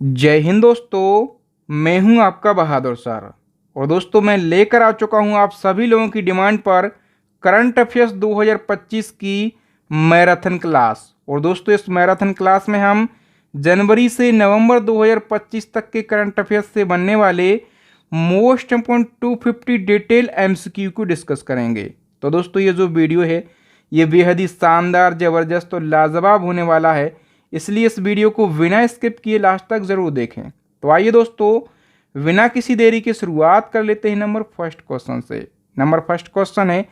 जय हिंद दोस्तों, मैं हूं आपका बहादुर सर। और दोस्तों मैं लेकर आ चुका हूं आप सभी लोगों की डिमांड पर करंट अफेयर्स 2025 की मैराथन क्लास। और दोस्तों इस मैराथन क्लास में हम जनवरी से नवंबर 2025 तक के करंट अफेयर्स से बनने वाले मोस्ट इम्पोर्टेंट 250 डिटेल एमसीक्यू को डिस्कस करेंगे। तो दोस्तों ये जो वीडियो है ये बेहद ही शानदार, ज़बरदस्त और लाजवाब होने वाला है, इसलिए इस वीडियो को बिना स्किप किए लास्ट तक ज़रूर देखें। तो आइए दोस्तों बिना किसी देरी के शुरुआत कर लेते हैं नंबर फर्स्ट क्वेश्चन से। नंबर फर्स्ट क्वेश्चन है,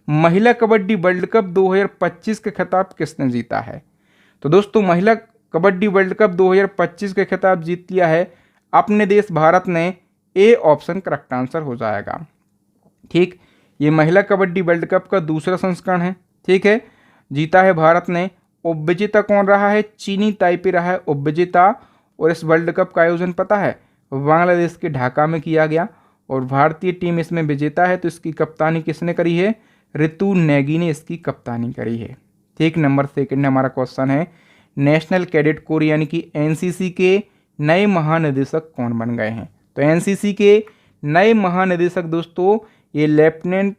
महिला कबड्डी वर्ल्ड कप 2025 का खिताब किसने जीता है? तो दोस्तों महिला कबड्डी वर्ल्ड कप 2025 का खिताब जीत लिया है अपने देश भारत ने। ए ऑप्शन करेक्ट आंसर हो जाएगा। ठीक, ये महिला कबड्डी वर्ल्ड कप का दूसरा संस्करण है। ठीक है, जीता है भारत ने। उपविजेता कौन रहा है? चीनी ताइपे रहा है उपविजेता। और इस वर्ल्ड कप का आयोजन पता है बांग्लादेश के ढाका में किया गया और भारतीय टीम इसमें विजेता है। तो इसकी कप्तानी किसने करी है? ऋतु नेगी ने इसकी कप्तानी करी है। ठीक, नंबर सेकंड हमारा क्वेश्चन है, नेशनल कैडेट कोर यानी कि एनसीसी के नए महानिदेशक कौन बन गए हैं? तो एनसीसी के नए महानिदेशक दोस्तों ये लेफ्टिनेंट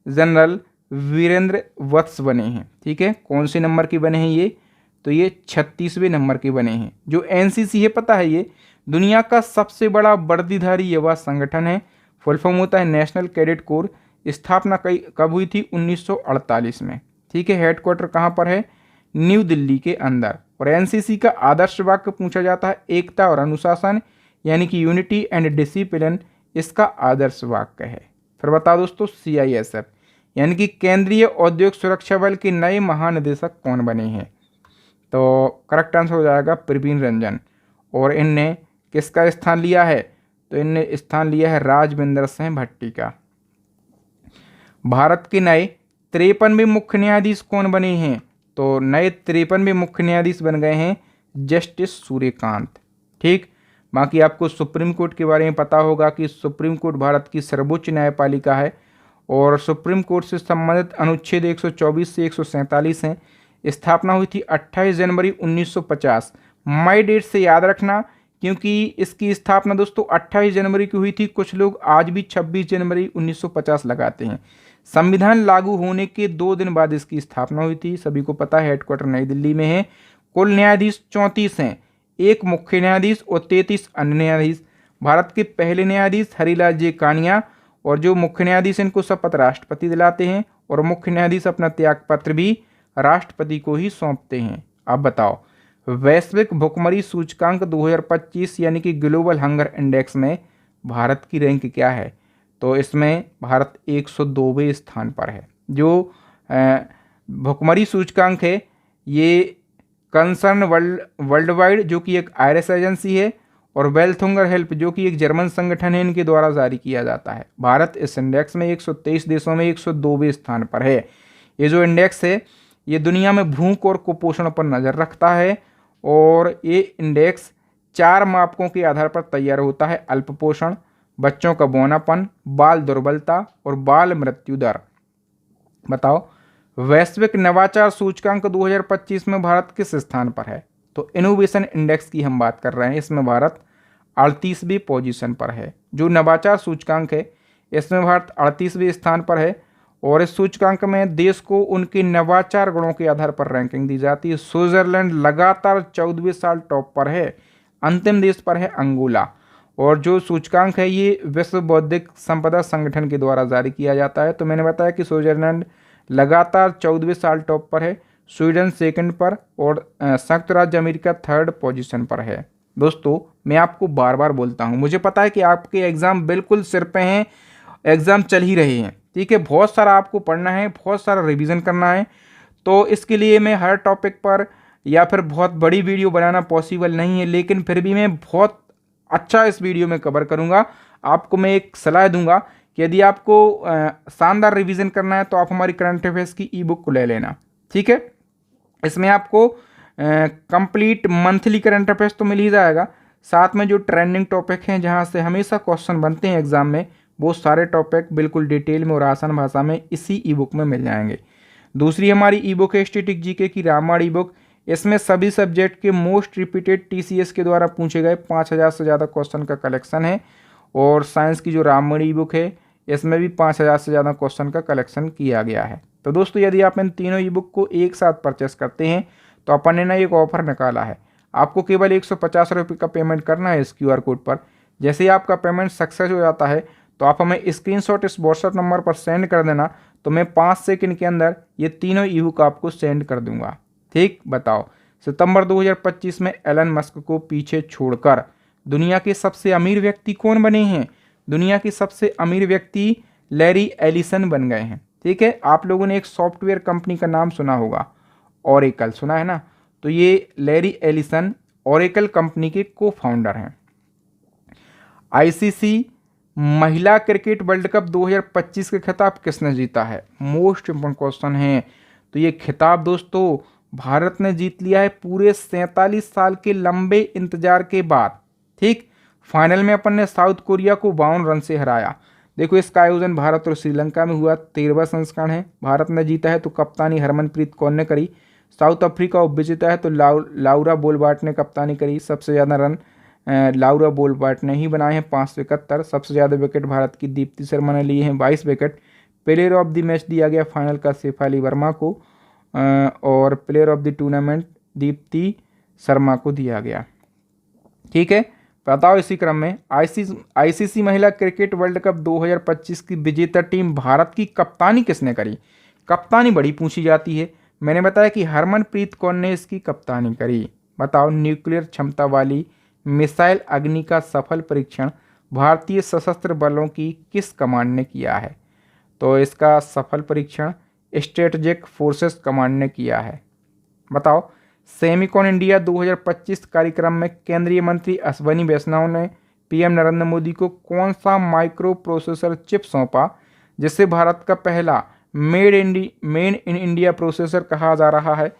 जनरल वीरेंद्र वत्स बने हैं। ठीक है, कौन से नंबर के बने हैं ये? तो ये 36वें नंबर के बने हैं। जो एनसीसी है पता है ये दुनिया का सबसे बड़ा वर्दीधारी युवा संगठन है। फुल फॉर्म होता है नेशनल कैडेट कोर। स्थापना कब हुई थी? 1948 में। ठीक है, हेडक्वार्टर कहाँ पर है? न्यू दिल्ली के अंदर। और एनसीसी का आदर्श वाक्य पूछा जाता है एकता और अनुशासन यानी कि यूनिटी एंड डिसिप्लिन इसका आदर्श वाक्य है। फिर बताओ दोस्तों सीआईएसएफ यानी कि केंद्रीय औद्योगिक सुरक्षा बल के नए महानिदेशक कौन बने हैं? तो करेक्ट आंसर हो जाएगा प्रवीण रंजन। और इनने किसका स्थान लिया है? तो इनने स्थान लिया है राजविंदर सिंह भट्टी का। भारत के नए 53वें मुख्य न्यायाधीश कौन बने हैं? तो नए 53वें मुख्य न्यायाधीश बन गए हैं जस्टिस सूर्यकांत। ठीक, बाकी आपको सुप्रीम कोर्ट के बारे में पता होगा कि सुप्रीम कोर्ट भारत की सर्वोच्च न्यायपालिका है और सुप्रीम कोर्ट से संबंधित अनुच्छेद 124 से 147 हैं। स्थापना हुई थी 28 जनवरी 1950। मई डेट से याद रखना क्योंकि इसकी स्थापना दोस्तों 28 जनवरी की हुई थी। कुछ लोग आज भी 26 जनवरी 1950 लगाते हैं। संविधान लागू होने के 2 दिन बाद इसकी स्थापना हुई थी। सभी को पता है हेडक्वार्टर नई दिल्ली में है। कुल न्यायाधीश 34 हैं, एक मुख्य न्यायाधीश और 33 अन्य न्यायाधीश। भारत के पहले न्यायाधीश हरिलाल जे कानिया और जो मुख्य न्यायाधीश इनको शपथ राष्ट्रपति दिलाते हैं और मुख्य न्यायाधीश अपना त्यागपत्र भी राष्ट्रपति को ही सौंपते हैं। अब बताओ वैश्विक भुखमरी सूचकांक 2025 यानी कि ग्लोबल हंगर इंडेक्स में भारत की रैंक क्या है? तो इसमें भारत 102वें स्थान पर है। जो भुखमरी सूचकांक है ये कंसर्न वर्ल्ड वाइड जो कि एक आयरिश एजेंसी है और वेल्थ हंगर हेल्प जो कि एक जर्मन संगठन है इनके द्वारा जारी किया जाता है। भारत इस इंडेक्स में 123 देशों में 102वें स्थान पर है। ये जो इंडेक्स है ये दुनिया में भूख और कुपोषण पर नज़र रखता है और ये इंडेक्स 4 मापकों के आधार पर तैयार होता है: अल्पपोषण, बच्चों का बौनापन, बाल दुर्बलता और बाल मृत्यु दर। बताओ वैश्विक नवाचार सूचकांक 2025 में भारत किस स्थान पर है? तो इनोवेशन इंडेक्स की हम बात कर रहे हैं, इसमें भारत 38वीं पोजीशन पर है। जो नवाचार सूचकांक है इसमें भारत 38वें स्थान पर है और इस सूचकांक में देश को उनके नवाचार गुणों के आधार पर रैंकिंग दी जाती है। स्विट्जरलैंड लगातार 14वें साल टॉप पर है। अंतिम देश पर है अंगोला। और जो सूचकांक है ये विश्व बौद्धिक संपदा संगठन के द्वारा जारी किया जाता है। तो मैंने बताया कि स्विट्जरलैंड लगातार 14वें साल टॉप पर है, स्वीडन सेकंड पर और संयुक्त राज्य अमेरिका 3rd पोजीशन पर है। दोस्तों मैं आपको बार बार बोलता हूँ, मुझे पता है कि आपके एग्ज़ाम बिल्कुल सिर पे हैं, एग्ज़ाम चल ही रहे हैं। ठीक है, बहुत सारा आपको पढ़ना है, बहुत सारा रिवीजन करना है। तो इसके लिए मैं हर टॉपिक पर या फिर बहुत बड़ी वीडियो बनाना पॉसिबल नहीं है, लेकिन फिर भी मैं बहुत अच्छा इस वीडियो में कवर करूँगा। आपको मैं एक सलाह दूंगा कि यदि आपको शानदार रिवीजन करना है तो आप हमारी करंट अफेयर्स की ई बुक को ले लेना। ठीक है, इसमें आपको कंप्लीट मंथली करंट अफेयर्स तो मिल ही जाएगा, साथ में जो ट्रेंडिंग टॉपिक हैं जहां से हमेशा क्वेश्चन बनते हैं एग्जाम में वो सारे टॉपिक बिल्कुल डिटेल में और आसान भाषा में इसी ई बुक में मिल जाएंगे। दूसरी हमारी ई बुक है स्टैटिक जीके की रामायण ई बुक। इसमें सभी सब्जेक्ट के मोस्ट रिपीटेड टीसीएस के द्वारा पूछे गए 5000 से ज़्यादा क्वेश्चन का कलेक्शन है। और साइंस की जो राममणि बुक है इसमें भी 5000 से ज़्यादा क्वेश्चन का कलेक्शन किया गया है। तो दोस्तों यदि आप इन तीनों ई बुक को एक साथ परचेस करते हैं तो अपन ने ना एक ऑफर निकाला है। आपको केवल 150 रुपये का पेमेंट करना है इस क्यूआर कोड पर। जैसे ही आपका पेमेंट सक्सेस हो जाता है तो आप हमें स्क्रीनशॉट इस व्हाट्सएप नंबर पर सेंड कर देना, तो मैं 5 सेकंड के अंदर ये तीनों ई बुक आपको सेंड कर दूंगा। ठीक, बताओ सितंबर 2025 में एलन मस्क को पीछे छोड़कर दुनिया के सबसे अमीर व्यक्ति कौन बने हैं? दुनिया के सबसे अमीर व्यक्ति लैरी एलिसन बन गए हैं। ठीक है, आप लोगों ने एक सॉफ्टवेयर कंपनी का नाम सुना होगा, ओरेकल, सुना है ना? तो ये लैरी एलिसन ओरेकल कंपनी के को फाउंडर हैं। आईसीसी महिला क्रिकेट वर्ल्ड कप 2025 का खिताब किसने जीता है? मोस्ट इंपोर्टेंट क्वेश्चन है। तो ये खिताब दोस्तों भारत ने जीत लिया है पूरे 47 साल के लंबे इंतजार के बाद। ठीक, फाइनल में अपन ने साउथ कोरिया को 52 रन से हराया। देखो इसका आयोजन भारत और श्रीलंका में हुआ, 13वां संस्करण है। भारत ने जीता है तो कप्तानी हरमनप्रीत कौर ने करी। साउथ अफ्रीका उपविजेता है तो लाउरा बोलबार्ट ने कप्तानी करी। सबसे ज़्यादा रन लाउरा बोलबार्ट ने ही बनाए हैं 571। सबसे ज़्यादा विकेट भारत की दीप्ति शर्मा ने लिए हैं 22 wicket. Player of the match दिया गया फाइनल का शेफाली वर्मा को और player of the tournament Deepti Sharma को दिया गया। ठीक है, बताओ इसी क्रम में आईसीसी महिला क्रिकेट वर्ल्ड कप 2025 की विजेता टीम भारत की कप्तानी किसने करी? कप्तानी बड़ी पूछी जाती है। मैंने बताया कि हरमनप्रीत कौर ने इसकी कप्तानी करी। बताओ न्यूक्लियर क्षमता वाली मिसाइल अग्नि का सफल परीक्षण भारतीय सशस्त्र बलों की किस कमांड ने किया है? तो इसका सफल परीक्षण स्ट्रेटेजिक फोर्सेस कमांड ने किया है। बताओ सेमिकॉन इंडिया 2025 कार्यक्रम में केंद्रीय मंत्री अश्विनी वैष्णव ने पीएम नरेंद्र मोदी को कौन सा माइक्रो प्रोसेसर चिप सौंपा जिसे भारत का पहला मेड इन इंडिया प्रोसेसर कहा जा रहा है?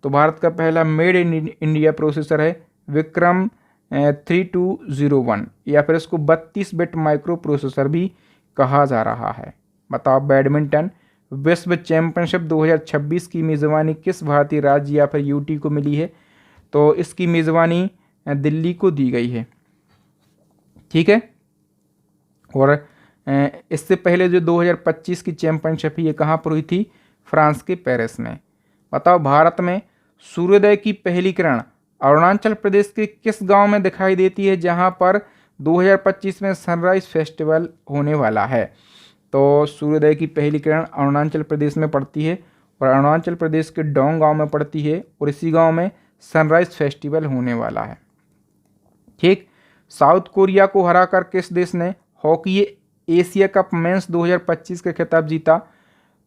तो भारत का पहला मेड इन इंडिया प्रोसेसर है विक्रम 3201, या फिर इसको 32 बिट माइक्रो प्रोसेसर भी कहा जा रहा है। बताओ बैडमिंटन विश्व चैंपियनशिप 2026 की मेज़बानी किस भारतीय राज्य या फिर यूटी को मिली है? तो इसकी मेज़बानी दिल्ली को दी गई है। ठीक है, और इससे पहले जो 2025 की चैंपियनशिप है ये कहाँ पर हुई थी? फ्रांस के पेरिस में। बताओ भारत में सूर्योदय की पहली किरण अरुणाचल प्रदेश के किस गांव में दिखाई देती है जहां पर 2025 में सनराइज फेस्टिवल होने वाला है? तो सूर्योदय की पहली किरण अरुणाचल प्रदेश में पड़ती है और अरुणाचल प्रदेश के डोंग गांव में पड़ती है और इसी गांव में सनराइज फेस्टिवल होने वाला है। ठीक, साउथ कोरिया को हराकर किस देश ने हॉकी एशिया कप मेंस 2025 का खिताब जीता?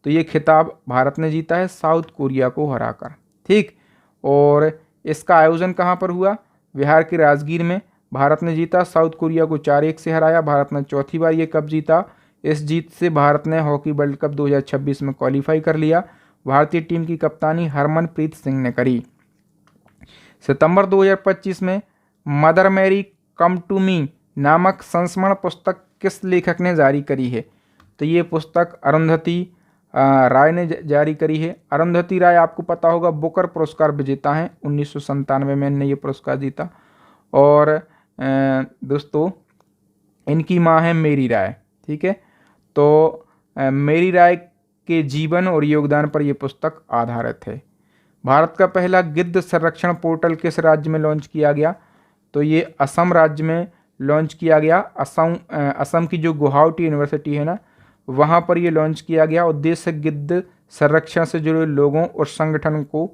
तो ये खिताब भारत ने जीता है साउथ कोरिया को हराकर। ठीक, और इसका आयोजन कहाँ पर हुआ? बिहार के राजगीर में। भारत ने जीता, साउथ कोरिया को 4-1 से हराया। भारत ने चौथी बार ये कप जीता। इस जीत से भारत ने हॉकी वर्ल्ड कप 2026 में क्वालिफाई कर लिया। भारतीय टीम की कप्तानी हरमनप्रीत सिंह ने करी। सितंबर 2025 में Mother Mary Come to Me नामक संस्मरण पुस्तक किस लेखक ने जारी करी है? तो ये पुस्तक अरुंधति राय ने जारी करी है। अरुंधति राय आपको पता होगा बुकर पुरस्कार विजेता हैं, 1997 में इन्होंने ये पुरस्कार जीता। और दोस्तों इनकी माँ है मेरी राय। ठीक है, तो मेरी राय के जीवन और योगदान पर यह पुस्तक आधारित है। भारत का पहला गिद्ध संरक्षण पोर्टल किस राज्य में लॉन्च किया गया? तो ये असम राज्य में लॉन्च किया गया। असम की जो गुवाहाटी यूनिवर्सिटी है ना, वहाँ पर ये लॉन्च किया गया। उद्देश्य गिद्ध संरक्षण से जुड़े लोगों और संगठन को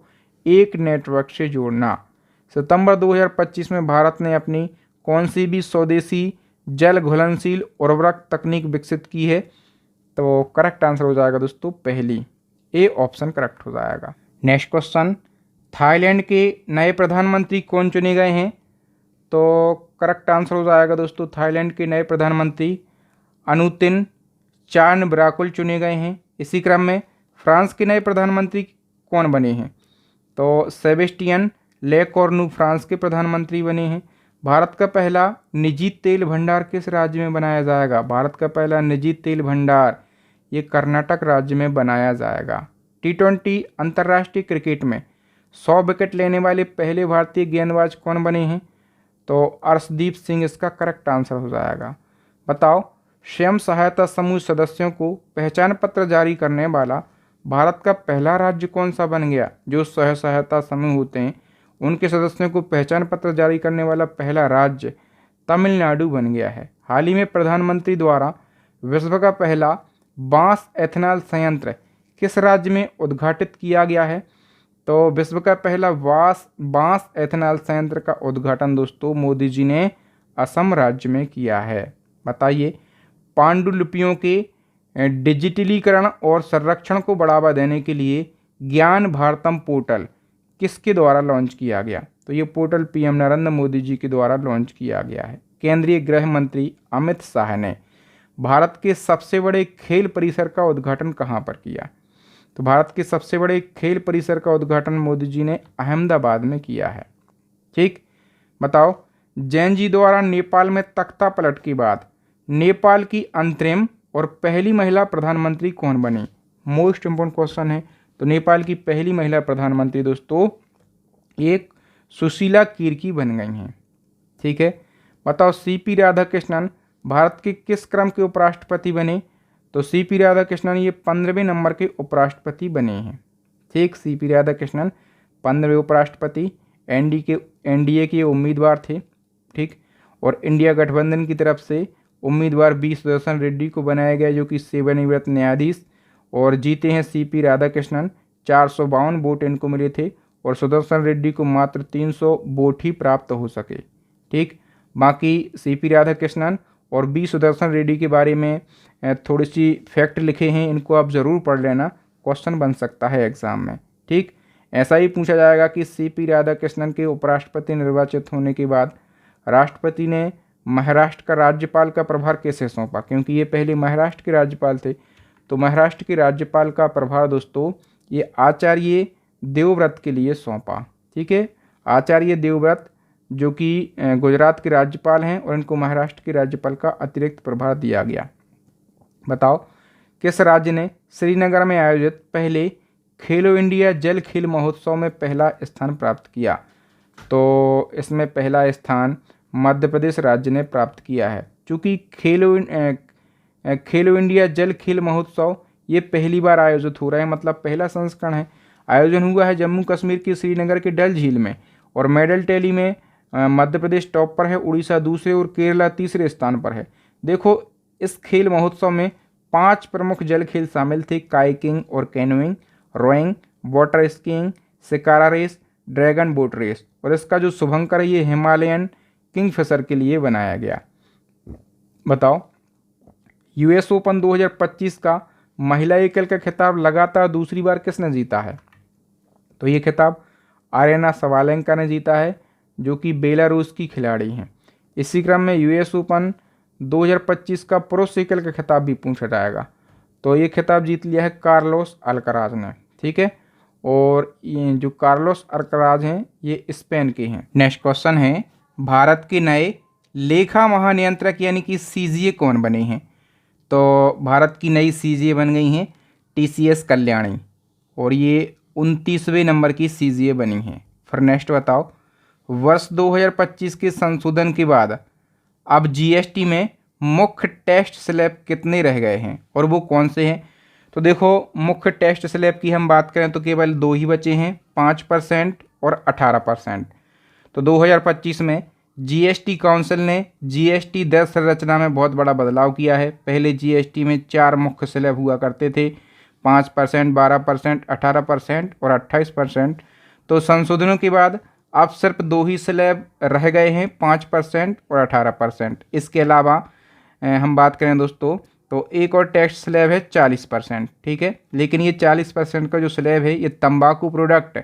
एक नेटवर्क से जोड़ना। सितंबर 2025 में भारत ने अपनी कौन सी भी स्वदेशी जल घुलनशील उर्वरक तकनीक विकसित की है? तो करेक्ट आंसर हो जाएगा दोस्तों पहली, ए ऑप्शन करेक्ट हो जाएगा। नेक्स्ट क्वेश्चन, थाईलैंड के नए प्रधानमंत्री कौन चुने गए हैं? तो करेक्ट आंसर हो जाएगा दोस्तों थाईलैंड के नए प्रधानमंत्री अनुतिन चार्नब्राकुल चुने गए हैं। इसी क्रम में फ्रांस के नए प्रधानमंत्री कौन बने हैं? तो सेबेस्टियन लेकॉर्नु फ्रांस के प्रधानमंत्री बने हैं। भारत का पहला निजी तेल भंडार किस राज्य में बनाया जाएगा? भारत का पहला निजी तेल भंडार ये कर्नाटक राज्य में बनाया जाएगा। T20 अंतर्राष्ट्रीय क्रिकेट में 100 विकेट लेने वाले पहले भारतीय गेंदबाज कौन बने हैं? तो अर्शदीप सिंह इसका करेक्ट आंसर हो जाएगा। बताओ, स्वयं सहायता समूह सदस्यों को पहचान पत्र जारी करने वाला भारत का पहला राज्य कौन सा बन गया? जो स्वयं सहायता समूह होते हैं उनके सदस्यों को पहचान पत्र जारी करने वाला पहला राज्य तमिलनाडु बन गया है। हाल ही में प्रधानमंत्री द्वारा विश्व का पहला बांस एथेनॉल संयंत्र किस राज्य में उद्घाटित किया गया है? तो विश्व का पहला बांस एथेनॉल संयंत्र का उद्घाटन दोस्तों मोदी जी ने असम राज्य में किया है। बताइए, पांडुलिपियों के डिजिटलीकरण और संरक्षण को बढ़ावा देने के लिए ज्ञान भारतम पोर्टल किसके द्वारा लॉन्च किया गया? तो ये पोर्टल पीएम नरेंद्र मोदी जी के द्वारा लॉन्च किया गया है। केंद्रीय गृह मंत्री अमित शाह ने भारत के सबसे बड़े खेल परिसर का उद्घाटन कहाँ पर किया? तो भारत के सबसे बड़े खेल परिसर का उद्घाटन मोदी जी ने अहमदाबाद में किया है। ठीक, बताओ, जैन जी द्वारा नेपाल में तख्ता पलट के बाद नेपाल की अंतरिम और पहली महिला प्रधानमंत्री कौन बनी? मोस्ट इम्पोर्टेंट क्वेश्चन है। तो नेपाल की पहली महिला प्रधानमंत्री दोस्तों एक सुशीला किर्की बन गई हैं। ठीक है, बताओ, सीपी राधाकृष्णन भारत के किस क्रम के उपराष्ट्रपति बने? तो सीपी राधाकृष्णन ये 15वें नंबर के उपराष्ट्रपति बने हैं। ठीक, सीपी राधाकृष्णन 15वें उपराष्ट्रपति, एनडीए के उम्मीदवार थे। ठीक, और इंडिया गठबंधन की तरफ से उम्मीदवार बी सुदर्शन रेड्डी को बनाया गया, जो कि सेवानिवृत्त न्यायाधीश, और जीते हैं सीपी राधाकृष्णन। 452 वोट इनको मिले थे और सुदर्शन रेड्डी को मात्र 300 वोट ही प्राप्त हो सके। ठीक, बाकी सीपी राधाकृष्णन और बी सुदर्शन रेड्डी के बारे में थोड़ी सी फैक्ट लिखे हैं, इनको आप ज़रूर पढ़ लेना, क्वेश्चन बन सकता है एग्जाम में। ठीक, ऐसा ही पूछा जाएगा कि सीपी राधाकृष्णन के उपराष्ट्रपति निर्वाचित होने के बाद राष्ट्रपति ने महाराष्ट्र का राज्यपाल का प्रभार कैसे सौंपा? क्योंकि ये पहले महाराष्ट्र के राज्यपाल थे, तो महाराष्ट्र के राज्यपाल का प्रभार दोस्तों ये आचार्य देवव्रत के लिए सौंपा। ठीक है, आचार्य देवव्रत जो कि गुजरात के राज्यपाल हैं और इनको महाराष्ट्र के राज्यपाल का अतिरिक्त प्रभार दिया गया। बताओ, किस राज्य ने श्रीनगर में आयोजित पहले खेलो इंडिया जल खेल महोत्सव में पहला स्थान प्राप्त किया? तो इसमें पहला स्थान मध्य प्रदेश राज्य ने प्राप्त किया है। चूँकि खेलो इंडिया जल खेल महोत्सव ये पहली बार आयोजित हो रहा है, मतलब पहला संस्करण है। आयोजन हुआ है जम्मू कश्मीर के श्रीनगर के डल झील में, और मेडल टैली में मध्य प्रदेश टॉप पर है, उड़ीसा दूसरे और केरला तीसरे स्थान पर है। देखो, इस खेल महोत्सव में 5 प्रमुख जल खेल शामिल थे: काइकिंग और canoeing, rowing, water skiing, shikara race, dragon boat race, और इसका जो शुभंकर है ये हिमालयन किंगफिशर के लिए बनाया गया। बताओ, यूएस ओपन 2025 का महिला एकल का खिताब लगातार दूसरी बार किसने जीता है? तो ये खिताब आर्यना सवालेंका ने जीता है, जो कि बेलारूस की खिलाड़ी हैं। इसी क्रम में यूएस ओपन 2025 का पुरुष एकल का खिताब भी पूछा जाएगा, तो ये खिताब जीत लिया है कार्लोस अल्कराज ने। ठीक है, और ये जो कार्लोस अल्कराज हैं ये स्पेन के हैं। नेक्स्ट क्वेश्चन है, भारत के नए लेखा महानियंत्रक यानी कि सीजीए कौन बने हैं? तो भारत की नई सीजीए बन गई हैं टीसीएस कल्याणी, और ये 29वें नंबर की सीजीए बनी हैं। फिर नेक्स्ट बताओ, वर्ष 2025 के संशोधन के बाद अब जीएसटी में मुख्य टैक्स स्लैब कितने रह गए हैं और वो कौन से हैं? तो देखो, मुख्य टैक्स स्लैब की हम बात करें तो केवल 2 ही बचे हैं, 5% और 18%। तो 2025 में जीएसटी काउंसिल ने जीएसटी दर संरचना में बहुत बड़ा बदलाव किया है। पहले जीएसटी में 4 मुख्य स्लैब हुआ करते थे, 5%, 12%, 18% और 28%। तो संशोधनों के बाद अब सिर्फ 2 ही स्लैब रह गए हैं, 5% और 18%। इसके अलावा हम बात करें दोस्तों तो एक और टैक्स स्लैब है 40%। ठीक है, लेकिन ये 40% का जो स्लैब है ये तंबाकू प्रोडक्ट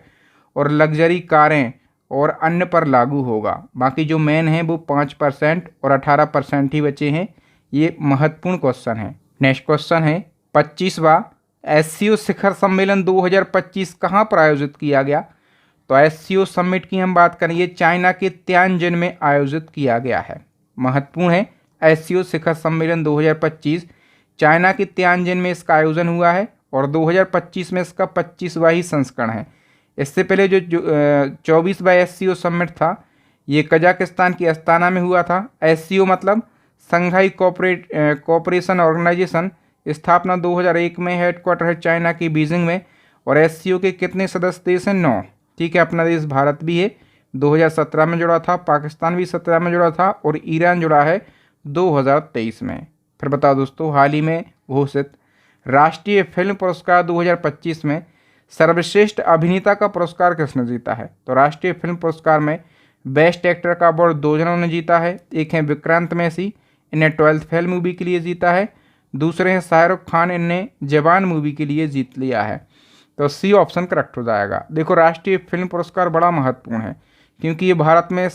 और लग्जरी कारें और अन्य पर लागू होगा। बाकी जो मेन है वो 5% और 18% ही बचे हैं। ये महत्वपूर्ण क्वेश्चन है। नेक्स्ट क्वेश्चन है, 25वां एससीओ शिखर सम्मेलन 2025 कहाँ पर आयोजित किया गया? तो एससीओ समिट की हम बात करें, ये चाइना के तियानजिन में आयोजित किया गया है। महत्वपूर्ण है, एससीओ शिखर सम्मेलन 2025 चाइना के तियानजिन में इसका आयोजन हुआ है और 2025 में इसका 25वां ही संस्करण है। इससे पहले जो 24/SCO समिट था, ये कजाकिस्तान की अस्ताना में हुआ था। SCO मतलब संघाई कोऑपरेशन ऑर्गेनाइजेशन, स्थापना 2001 में, हेडक्वार्टर है चाइना की बीजिंग में। और SCO के कितने सदस्य देश हैं? 9। ठीक है, अपना देश भारत भी है, 2017 में जुड़ा था, पाकिस्तान भी 17 में जुड़ा था और ईरान जुड़ा है 2023 में। फिर बताओ दोस्तों, हाल ही में घोषित राष्ट्रीय फिल्म पुरस्कार 2025 में सर्वश्रेष्ठ अभिनेता का पुरस्कार किसने जीता है? तो राष्ट्रीय फिल्म पुरस्कार में बेस्ट एक्टर का अवार्ड 2 जनों ने जीता है। एक है विक्रांत मैसी, इन्हें 12th फेल मूवी के लिए जीता है। दूसरे हैं शाहरुख खान, इन्हें जवान मूवी के लिए जीत लिया है। तो सी ऑप्शन करेक्ट हो जाएगा। देखो, राष्ट्रीय फिल्म पुरस्कार बड़ा महत्वपूर्ण है क्योंकि ये भारत में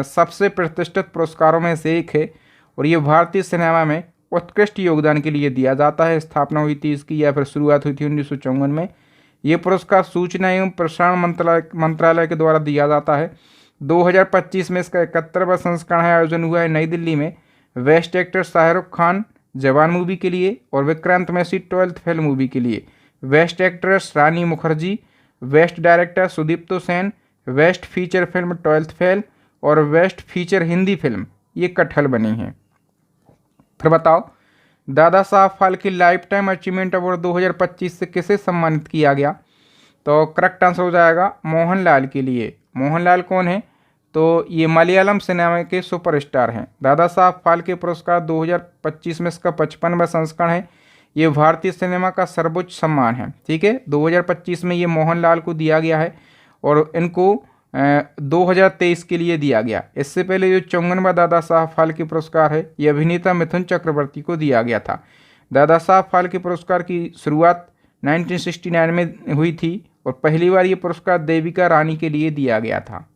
सबसे प्रतिष्ठित पुरस्कारों में से एक है और ये भारतीय सिनेमा में उत्कृष्ट योगदान के लिए दिया जाता है। स्थापना हुई थी इसकी, या फिर शुरुआत हुई थी 1954 में। ये पुरस्कार सूचना एवं प्रसारण मंत्रालय के द्वारा दिया जाता है। 2025 में इसका 71वां संस्करण है, आयोजन हुआ है नई दिल्ली में। बेस्ट एक्टर शाहरुख खान जवान मूवी के लिए और Vikrant Massey 12th fail movie के लिए। Best actress Rani Mukherjee, best director Sudipto Sen, best feature film 12th fail और बेस्ट फीचर हिंदी फिल्म ये कटहल बनी है। फिर बताओ, Dada Saheb Phalke lifetime achievement award 2025 से किसे सम्मानित किया गया? तो करेक्ट आंसर हो जाएगा मोहनलाल के लिए। मोहनलाल कौन है? तो ये मलयालम सिनेमा के सुपरस्टार हैं। दादा साहब फाल्के पुरस्कार 2025 में इसका 55वां संस्करण है। ये भारतीय सिनेमा का सर्वोच्च सम्मान है। ठीक है, 2025 में ये मोहनलाल को दिया गया है और इनको 2023 के लिए दिया गया। इससे पहले जो 54वां दादा साहब फाल्के पुरस्कार है, ये अभिनेता मिथुन चक्रवर्ती को दिया गया था। दादा साहब फाल्के पुरस्कार की शुरुआत 1969 में हुई थी और पहली बार ये पुरस्कार देविका रानी के लिए दिया गया था।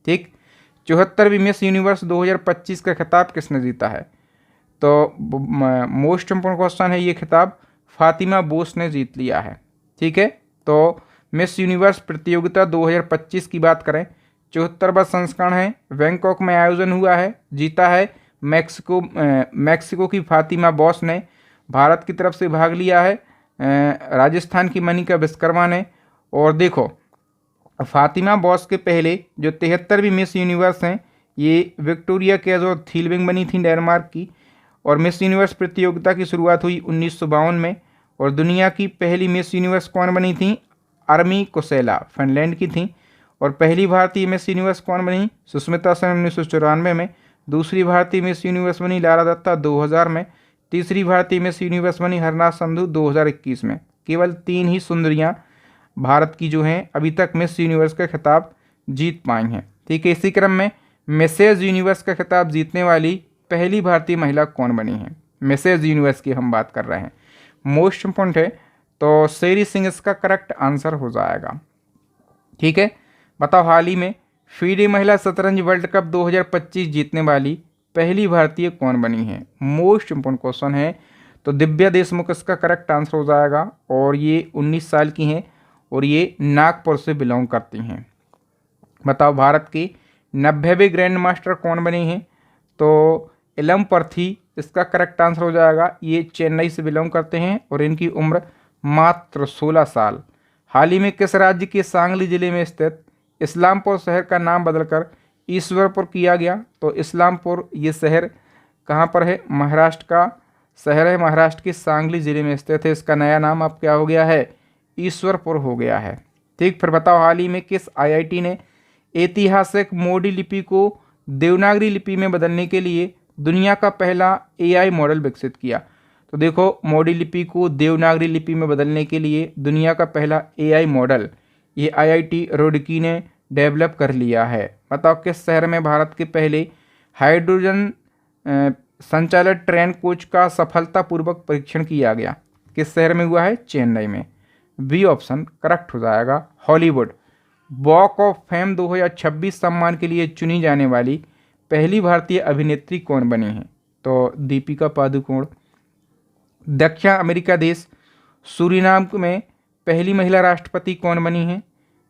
ठीक, 74वीं मिस यूनिवर्स 2025 का खिताब किसने जीता है? तो मोस्ट इम्पोर्टेंट क्वेश्चन है, ये खिताब फातिमा बोस ने जीत लिया है। ठीक है, तो मिस यूनिवर्स प्रतियोगिता 2025 की बात करें, 74वां संस्करण है, बैंकॉक में आयोजन हुआ है, जीता है मैक्सिको की फातिमा बोस ने। भारत की तरफ से भाग लिया है राजस्थान की मनिका विश्वकर्मा ने। और देखो, फातिमा बोस के पहले जो 73वीं मिस यूनिवर्स हैं, ये विक्टोरिया कैजो थीलविंग बनी थी डेनमार्क की। और मिस यूनिवर्स प्रतियोगिता की शुरुआत हुई 1952 में। और दुनिया की पहली मिस यूनिवर्स कौन बनी थी? आर्मी कोसेला, फिनलैंड की थी। और पहली भारतीय मिस यूनिवर्स कौन बनी? सुष्मिता सेन 1994 में। दूसरी भारतीय मिस यूनिवर्स बनी लारा दत्ता 2000 में। तीसरी भारतीय मिस यूनिवर्स बनी हरनाथ संधू 2021 में। केवल 3 ही सुंदरियां भारत की जो हैं अभी तक मिस यूनिवर्स का खिताब जीत पाई हैं। ठीक है, इसी क्रम में मिसेज यूनिवर्स का खिताब जीतने वाली पहली भारतीय महिला कौन बनी है? मिसेज यूनिवर्स की हम बात कर रहे हैं, मोस्ट इम्पोर्टेंट है। तो शेरी सिंह इसका करेक्ट आंसर हो जाएगा। ठीक है, बताओ, हाल ही में फीडे महिला शतरंज वर्ल्ड कप 2025 जीतने वाली पहली भारतीय कौन बनी है? मोस्ट इम्पोर्टेंट क्वेश्चन है। तो दिव्या देशमुख इसका करेक्ट आंसर हो जाएगा और ये 19 साल की हैं और ये नागपुर से बिलोंग करती हैं। बताओ, भारत की 90वें ग्रैंड मास्टर कौन बने हैं? तो इलम पर्थी इसका करेक्ट आंसर हो जाएगा। ये चेन्नई से बिलोंग करते हैं और इनकी उम्र मात्र 16 साल। हाल ही में किस राज्य के सांगली जिले में स्थित इस्लामपुर शहर का नाम बदलकर ईश्वरपुर किया गया? तो इस्लामपुर ये शहर कहाँ पर है? महाराष्ट्र का शहर है, महाराष्ट्र के सांगली जिले में स्थित है। इसका नया नाम अब क्या हो गया है? ईश्वरपुर हो गया है। ठीक, फिर बताओ, हाल ही में किस IIT ने ऐतिहासिक मोडी लिपि को देवनागरी लिपि में बदलने के लिए दुनिया का पहला AI मॉडल विकसित किया? तो देखो, मोडी लिपि को देवनागरी लिपि में बदलने के लिए दुनिया का पहला AI मॉडल ये IIT रुड़की ने डेवलप कर लिया है। बताओ, किस शहर में भारत के पहले हाइड्रोजन संचालित ट्रेन कोच का सफलतापूर्वक परीक्षण किया गया? किस शहर में हुआ है? चेन्नई में। बी ऑप्शन करेक्ट हो जाएगा, हॉलीवुड। वॉक ऑफ फेम 2026 सम्मान के लिए चुनी जाने वाली पहली भारतीय अभिनेत्री कौन बनी है? तो दीपिका पादुकोण। दक्षिण अमेरिका देश सूरीनाम में पहली महिला राष्ट्रपति कौन बनी है?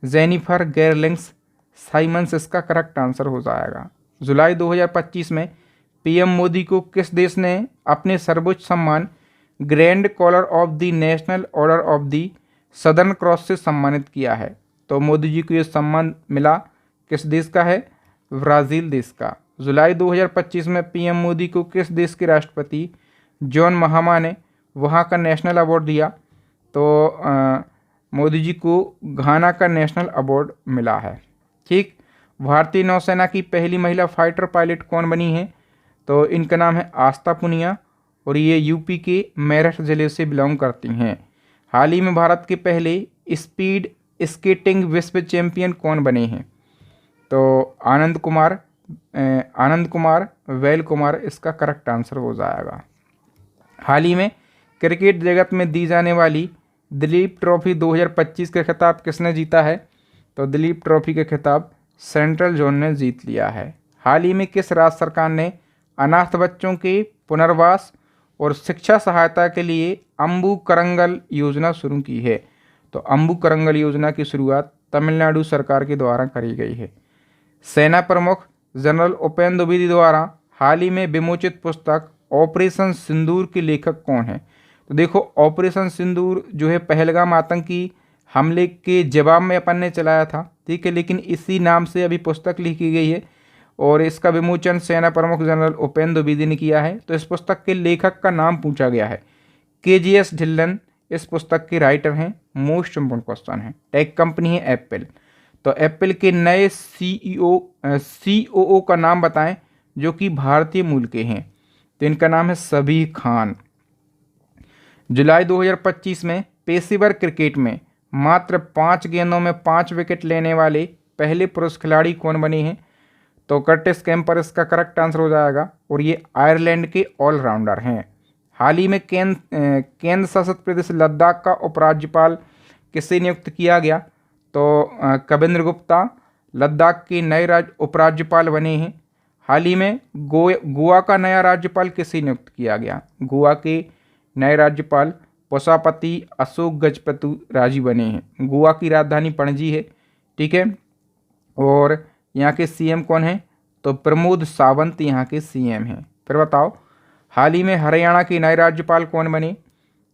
जेनिफर गेरलिंग्स साइमंस इसका करेक्ट आंसर हो जाएगा। जुलाई 2025 में PM मोदी को किस देश ने अपने सर्वोच्च सम्मान Grand Collar of the National Order of the Southern Cross से सम्मानित किया है? तो मोदी जी को ये सम्मान मिला किस देश का है? ब्राज़ील देश का। जुलाई 2025 में पीएम मोदी को किस देश के राष्ट्रपति जॉन महामा ने वहाँ का नेशनल अवार्ड दिया? तो मोदी जी को घाना का नेशनल अवार्ड मिला है। ठीक। भारतीय नौसेना की पहली महिला फाइटर पायलट कौन बनी है? तो इनका नाम है आस्था पुनिया और ये यूपी के मेरठ जिले से बिलोंग करती हैं। हाल ही में भारत के पहले स्पीड स्केटिंग विश्व चैंपियन कौन बने हैं? तो आनंद कुमार वैल कुमार इसका करेक्ट आंसर हो जाएगा। हाल ही में क्रिकेट जगत में दी जाने वाली दिलीप ट्रॉफी 2025 का खिताब किसने जीता है? तो दिलीप ट्रॉफी का खिताब सेंट्रल जोन ने जीत लिया है। हाल ही में किस राज्य सरकार ने अनाथ बच्चों के पुनर्वास और शिक्षा सहायता के लिए अम्बू करंगल योजना शुरू की है? तो अम्बू करंगल योजना की शुरुआत तमिलनाडु सरकार के द्वारा करी गई है। सेना प्रमुख जनरल उपेंद्र द्विवेदी द्वारा हाल ही में विमोचित पुस्तक ऑपरेशन सिंदूर के लेखक कौन है? तो देखो, ऑपरेशन सिंदूर जो है पहलगाम आतंकी हमले के जवाब में अपन ने चलाया था, ठीक है, लेकिन इसी नाम से अभी पुस्तक लिखी गई है और इसका विमोचन सेना प्रमुख जनरल उपेंद्र द्विवेदी ने किया है। तो इस पुस्तक के लेखक का नाम पूछा गया है। KGS ढिल्लन इस पुस्तक के राइटर हैं। मोस्ट इम्पोर्टेंट क्वेश्चन है। टेक कंपनी है एप्पल। तो एप्पल के नए COO का नाम बताएं जो कि भारतीय मूल के हैं। तो इनका नाम है सबीर खान। जुलाई 2025 में पेशेवर क्रिकेट में मात्र 5 गेंदों में 5 विकेट लेने वाले पहले पुरुष खिलाड़ी कौन बने हैं? तो कर्टिस कैम्पर इसका करेक्ट आंसर हो जाएगा और ये आयरलैंड के ऑलराउंडर हैं। हाल ही में केंद्र शासित प्रदेश लद्दाख का उपराज्यपाल किसे नियुक्त किया गया? तो कविंद्र गुप्ता लद्दाख के नए उपराज्यपाल बने हैं। हाल ही में गोवा का नया राज्यपाल किसे नियुक्त किया गया? गोवा के नए राज्यपाल पुष्पापति अशोक गजपति राजी बने हैं। गोवा की राजधानी पणजी है, ठीक है। और यहाँ के CM कौन है? तो प्रमोद सावंत यहाँ के CM हैं। फिर बताओ, हाल ही में हरियाणा के नए राज्यपाल कौन बने?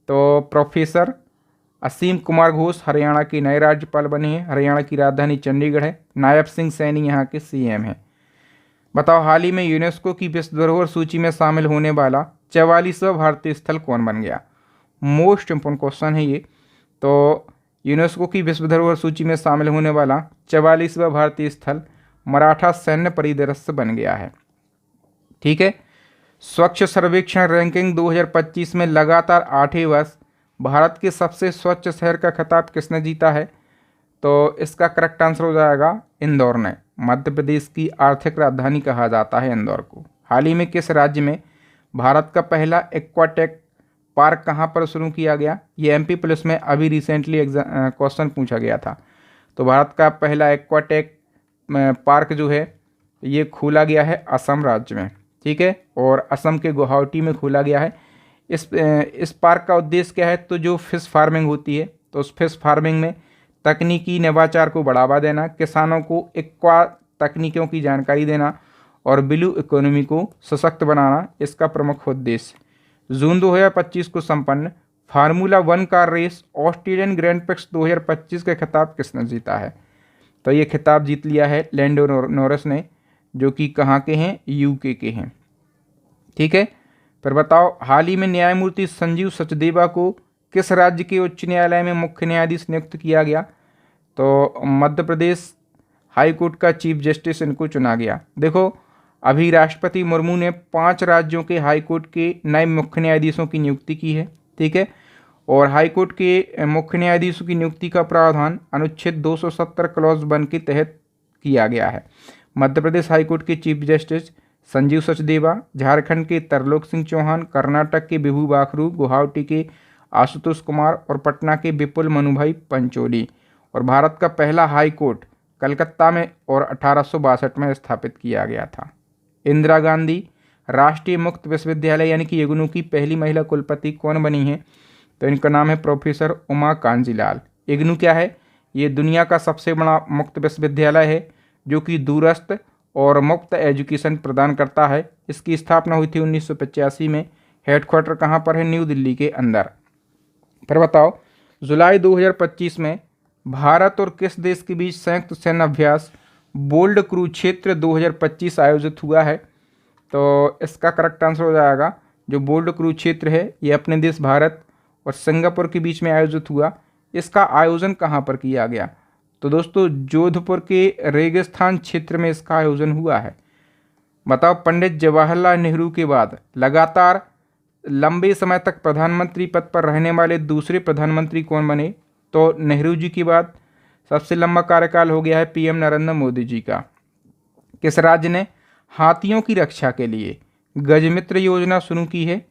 तो प्रोफेसर असीम कुमार घोष हरियाणा के नए राज्यपाल बने हैं। हरियाणा की राजधानी चंडीगढ़ है। नायब सिंह सैनी यहाँ के CM हैं। बताओ, हाल ही में यूनेस्को की विश्व धरोहर सूची में शामिल होने वाला 44वां भारतीय स्थल कौन बन गया? मोस्ट इम्पोर्टेंट क्वेश्चन है ये। तो यूनेस्को की विश्व धरोहर सूची में शामिल होने वाला 44वां भारतीय स्थल मराठा सैन्य परिदृश्य बन गया है, ठीक है। स्वच्छ सर्वेक्षण रैंकिंग 2025 में लगातार 8वें वर्ष भारत के सबसे स्वच्छ शहर का खिताब किसने जीता है? तो इसका करेक्ट आंसर हो जाएगा इंदौर ने। मध्य प्रदेश की आर्थिक राजधानी कहा जाता है इंदौर को। हाल ही में किस राज्य में भारत का पहला एक्वाटेक पार्क कहाँ पर शुरू किया गया? ये MP पुलिस में अभी रिसेंटली क्वेश्चन पूछा गया था। तो भारत का पहला एक्वाटेक पार्क जो है ये खोला गया है असम राज्य में, ठीक है, और असम के गुवाहाटी में खोला गया है। इस पार्क का उद्देश्य क्या है? तो जो फिश फार्मिंग होती है, तो उस फिश फार्मिंग में तकनीकी नवाचार को बढ़ावा देना, किसानों को एक्वा तकनीकों की जानकारी देना और ब्लू इकोनॉमी को सशक्त बनाना इसका प्रमुख उद्देश्य। जून 2025 को संपन्न formula 1 car race Australian Grand Prix 2025 का खिताब किसने जीता है? तो ये खिताब जीत लिया है लैंडो नॉरिस ने, जो कि कहाँ के हैं? UK के हैं, ठीक है। फिर बताओ, हाल ही में न्यायमूर्ति संजीव सचदेवा को किस राज्य के उच्च न्यायालय में मुख्य न्यायाधीश नियुक्त किया गया? तो मध्य प्रदेश हाई कोर्ट का चीफ जस्टिस इनको चुना गया। देखो, अभी राष्ट्रपति मुर्मू ने 5 राज्यों के हाई कोर्ट के नए मुख्य न्यायाधीशों की नियुक्ति की है, ठीक है। और हाई कोर्ट के मुख्य न्यायाधीशों की नियुक्ति का प्रावधान अनुच्छेद 270 क्लॉज 1 के तहत किया गया है। मध्य प्रदेश हाई कोर्ट के चीफ जस्टिस संजीव सचदेवा, झारखंड के तरलोक सिंह चौहान, कर्नाटक के विभू बाखरू, गुवाहाटी के आशुतोष कुमार और पटना के विपुल मनुभाई पंचोली। और भारत का पहला हाई कोर्ट कलकत्ता में और 1862 में स्थापित किया गया था। इंदिरा गांधी राष्ट्रीय मुक्त विश्वविद्यालय यानी कि इग्नू की पहली महिला कुलपति कौन बनी है? तो इनका नाम है प्रोफेसर उमा कांजीलाल। इग्नू क्या है? ये दुनिया का सबसे बड़ा मुक्त विश्वविद्यालय है जो कि दूरस्थ और मुफ्त एजुकेशन प्रदान करता है। इसकी स्थापना हुई थी 1985 में। हेडक्वार्टर कहाँ पर है? न्यू दिल्ली के अंदर। फिर बताओ, जुलाई 2025 में भारत और किस देश के बीच संयुक्त सैन्य अभ्यास बोल्ड कुरुक्षेत्र 2025 आयोजित हुआ है? तो इसका करेक्ट आंसर हो जाएगा जो बोल्ड कुरुक्षेत्र है ये अपने देश भारत और सिंगापुर के बीच में आयोजित हुआ। इसका आयोजन कहाँ पर किया गया? तो दोस्तों जोधपुर के रेगिस्तान क्षेत्र में इसका आयोजन हुआ है। बताओ, पंडित जवाहरलाल नेहरू के बाद लगातार लंबे समय तक प्रधानमंत्री पद पर रहने वाले दूसरे प्रधानमंत्री कौन बने? तो नेहरू जी के बाद सबसे लंबा कार्यकाल हो गया है पीएम नरेंद्र मोदी जी का। किस राज्य ने हाथियों की रक्षा के लिए गजमित्र योजना शुरू की है?